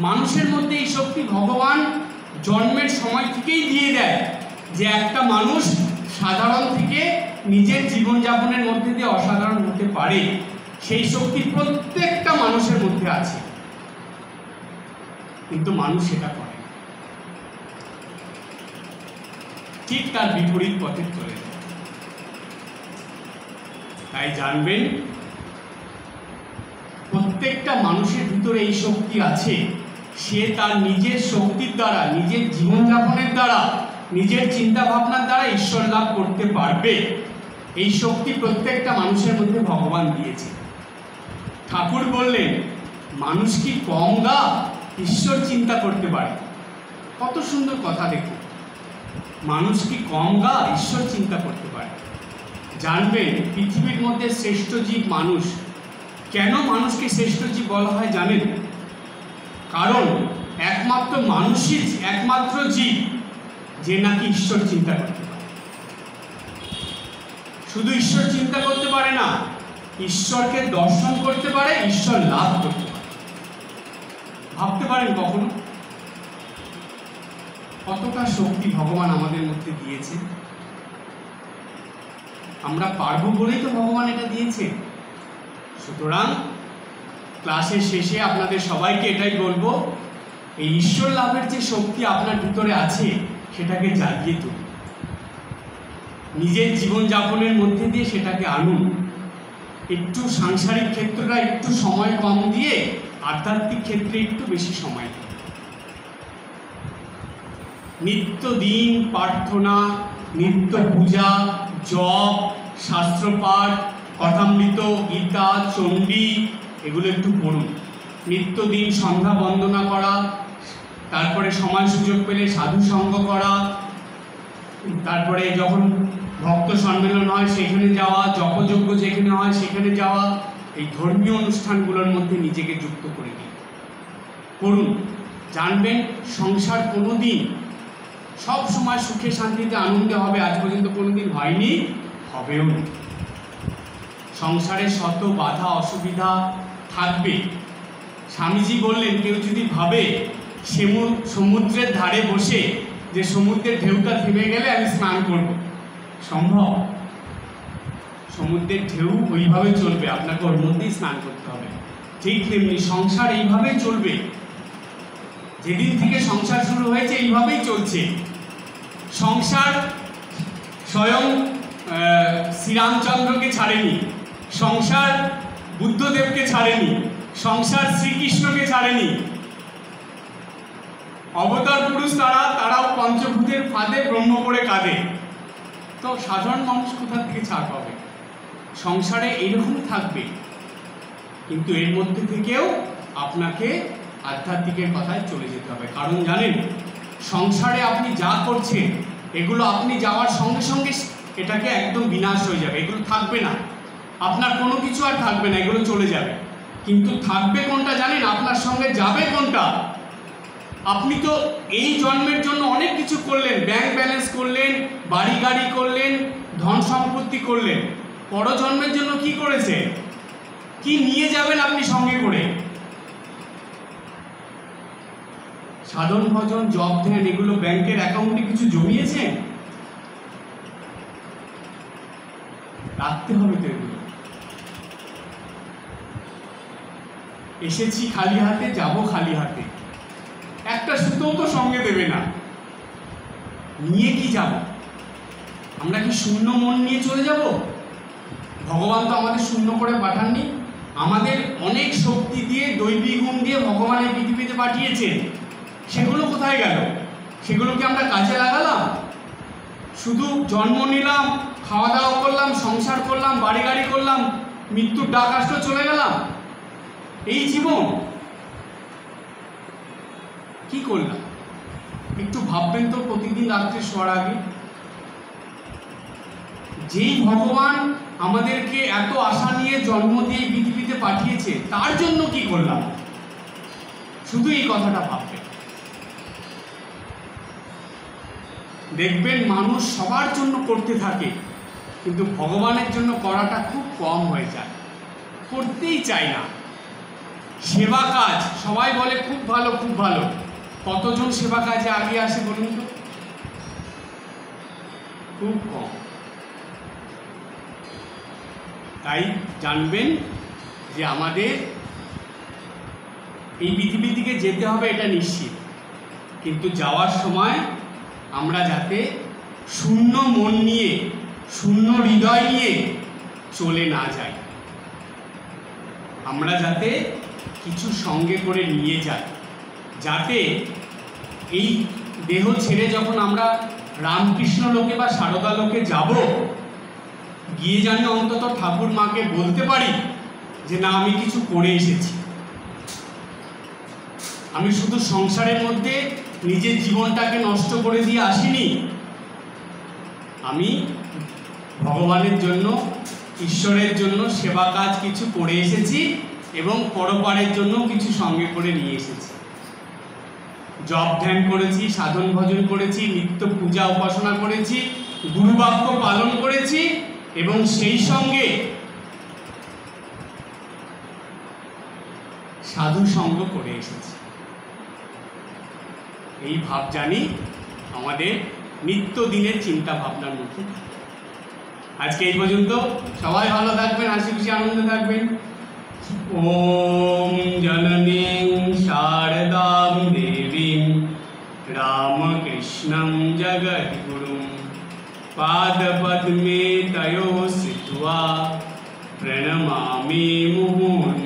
মানুষের মধ্যে এই শক্তি ভগবান জন্মের সময় থেকেই দিয়ে দেয়, যে একটা মানুষ সাধারণ থেকে নিজের জীবনযাপনের মধ্যে দিয়ে অসাধারণ হতে পারে। সেই শক্তি প্রত্যেকটা মানুষের মধ্যে আছে, কিন্তু মানুষ সেটা করে না, ঠিক তার বিপরীত পথে চলে যায়। তাই জানবেন প্রত্যেকটা মানুষের ভিতরে এই শক্তি আছে, সে তার নিজের শক্তির দ্বারা, নিজের জীবনযাপনের দ্বারা, নিজের চিন্তা ভাবনার দ্বারা ঈশ্বর লাভ করতে পারবে। এই শক্তি প্রত্যেকটা মানুষের মধ্যে ভগবান দিয়েছে। ঠাকুর বললেন মানুষ কি কম গা ঈশ্বর চিন্তা করতে পারে। কত সুন্দর কথা দেখুন, মানুষ কি কম গা ঈশ্বর চিন্তা করতে পারে। জানবেন পৃথিবীর মধ্যে শ্রেষ্ঠ জীব মানুষ। কেন মানুষকে শ্রেষ্ঠ জীব বলা হয় জানেন? কারণ একমাত্র মানুষই একমাত্র জীব যে নাকি ঈশ্বর চিন্তা করতে পারে। শুধু ঈশ্বর চিন্তা করতে পারে না, ঈশ্বরকে দর্শন করতে পারে, ঈশ্বর লাভ করতে পারে। ভাবতে পারেন কখনো কতটা শক্তি ভগবান আমাদের মধ্যে দিয়েছে? আমরা পারবো বলেই তো ভগবান এটা দিয়েছে। সুতরাং ক্লাসের শেষে আপনাদের সবাইকে এটাই বলবো, এই ঈশ্বর লাভের যে শক্তি আপনার ভিতরে আছে সেটাকে জাগিয়ে তুলুন, নিজের জীবনযাপনের মধ্যে দিয়ে সেটাকে আনুন। একটু সাংসারিক ক্ষেত্রটা একটু সময় কম দিয়ে আধ্যাত্মিক ক্ষেত্রে একটু বেশি সময় দিন। নিত্যদিন প্রার্থনা, নিত্য পূজা, জপ, শাস্ত্রপাঠ, কথামৃত, গীতা, চণ্ডী এগুলো একটু পড়ুন। নিত্যদিন সন্ধ্যা বন্দনা করা, তারপরে সময় সুযোগ পেলে সাধু সঙ্গ করা, তারপরে যখন ভক্ত সম্মেলন হয় সেখানে যাওয়া, জপযজ্ঞ যেখানে হয় সেখানে যাওয়া, এই ধর্মীয় অনুষ্ঠানগুলোর মধ্যে নিজেকে যুক্ত করে দিন, করুন। জানবেন সংসার কোনোদিন সব সময় সুখে শান্তিতে আনন্দে হবে আজ পর্যন্ত কোনোদিন হয়নি, হবেও না। সংসারে শত বাধা অসুবিধা থাকবে। স্বামীজি বললেন, কেউ যদি ভাবে সমুদ্রের ধারে বসে যে সমুদ্রের ঢেউটা থেমে গেলে আমি স্নান করব, সম্ভব? সমুদ্রের ঢেউ ওইভাবে চলবে, আপনাকে ওর মধ্যেই স্নান করতে হবে। ঠিক তেমনি সংসার এইভাবেই চলবে। যেদিন থেকে সংসার শুরু হয়েছে এইভাবেই চলছে। সংসার স্বয়ং শ্রীরামচন্দ্রকে ছাড়েনি, সংসার বুদ্ধদেবকে ছাড়েনি, সংসার শ্রীকৃষ্ণকে ছাড়েনি। অবতার পুরুষ তারাও পঞ্চভূতের ফাঁদে ব্রহ্ম করে কাঁদে। তো সাধারণ মানুষ কোথা থেকে ছাড় পাবে? সংসারে এরকম থাকবে, কিন্তু এর মধ্যে থেকেও আপনাকে আধ্যাত্মিকের কথায় চলে যেতে হবে। কারণ জানেন, সংসারে আপনি যা করছেন এগুলো আপনি যাওয়ার সঙ্গে সঙ্গে এটাকে একদম বিনাশ হয়ে যাবে, এগুলো থাকবে না, আপনার কোনো কিছু আর থাকবে না, এগুলো চলে যাবে। কিন্তু থাকবে কোনটা জানেন? আপনার সঙ্গে যাবে কোনটা? আপনি তো এই জন্মের জন্য অনেক কিছু করলেন, ব্যাংক ব্যালেন্স করলেন, বাড়ি গাড়ি করলেন, ধন সম্পত্তি করলেন। পরজন্মের জন্য কি করেছে? কি নিয়ে যাবেন আপনি সঙ্গে করে? সাধন ভজন, জপ ধ্যান, এগুলো ব্যাংকের অ্যাকাউন্টে কিছু জমিয়েছেন? রাখতে হবে তো এগুলো। এসেছি খালি হাতে, যাব খালি হাতে, একটা সুতো তো সঙ্গে দেবে না। নিয়ে কি যাব? আমরা কি শূন্য মন নিয়ে চলে যাব? ভগবান তো আমাদের শূন্য করে পাঠাননি, আমাদের অনেক শক্তি দিয়ে, দৈবী গুণ দিয়ে ভগবান এই পৃথিবীতে পাঠিয়েছেন। সেগুলো কোথায় গেল? সেগুলোকে আমরা কাজে লাগালাম? শুধু জন্ম নিলাম, খাওয়া দাওয়া করলাম, সংসার করলাম, বাড়ি গাড়ি করলাম, মৃত্যুর ডাক আসলো, চলে গেলাম। এই জীবন কি করলাম? একটু ভাববেন তো প্রতিদিন রাত্রে শোয়ার আগে। যেই ভগবান আমাদেরকে এত আশা নিয়ে জন্ম দিয়ে পৃথিবীতে পাঠিয়েছে, তার জন্য কি করলাম? শুধু এই কথাটা ভাববেন। দেখবেন মানুষ সবার জন্য করতে থাকে, কিন্তু ভগবানের জন্য করাটা খুব কম হয়ে যায়, করতেই চায় না। সেবা কাজ সবাই বলে খুব ভালো, খুব ভালো। কতজন সেবা কাজে আগে আসে বলুন তো? খুব কম। তাই জানবেন যে আমাদের এই পৃথিবী থেকে যেতে হবে, এটা নিশ্চিত। কিন্তু যাওয়ার সময় আমরা যাতে শূন্য মন নিয়ে, শূন্য হৃদয় নিয়ে চলে না যাই, আমরা যাতে কিছু সঙ্গে করে নিয়ে যাই, যাতে এই দেহ ছেড়ে যখন আমরা রামকৃষ্ণ লোকে বা সারদা লোকে যাব, গিয়ে যেন অন্তত ঠাকুর মাকে বলতে পারি যে না, আমি কিছু করে এসেছি, আমি শুধু সংসারের মধ্যে নিজের জীবনটাকে নষ্ট করে দিয়ে আসিনি, আমি ভগবানের জন্য, ঈশ্বরের জন্য সেবা কাজ কিছু করে এসেছি এবং পরপারের জন্য কিছু সঙ্গে করে নিয়ে এসেছি। জপ ধ্যান করেছি, সাধন ভজন করেছি, নিত্য পূজা উপাসনা করেছি, গুরুবাক্য পালন করেছি এবং সেই সঙ্গে সাধু সঙ্গ করে এসেছি। এই ভাবজানি আমাদের নিত্যদিনের চিন্তা ভাবনার মধ্যে থাকে। আজকে এই পর্যন্ত। সবাই ভালো থাকবেন, হাসি খুশি আনন্দে থাকবেন। ওম জননীং শারদাং দেবীং রামকৃষ্ণং জগদ্গুরুং পাদপদ্মে তয়োঃ স্থিত্বা প্রণমামি মুহুর্মুহুঃ।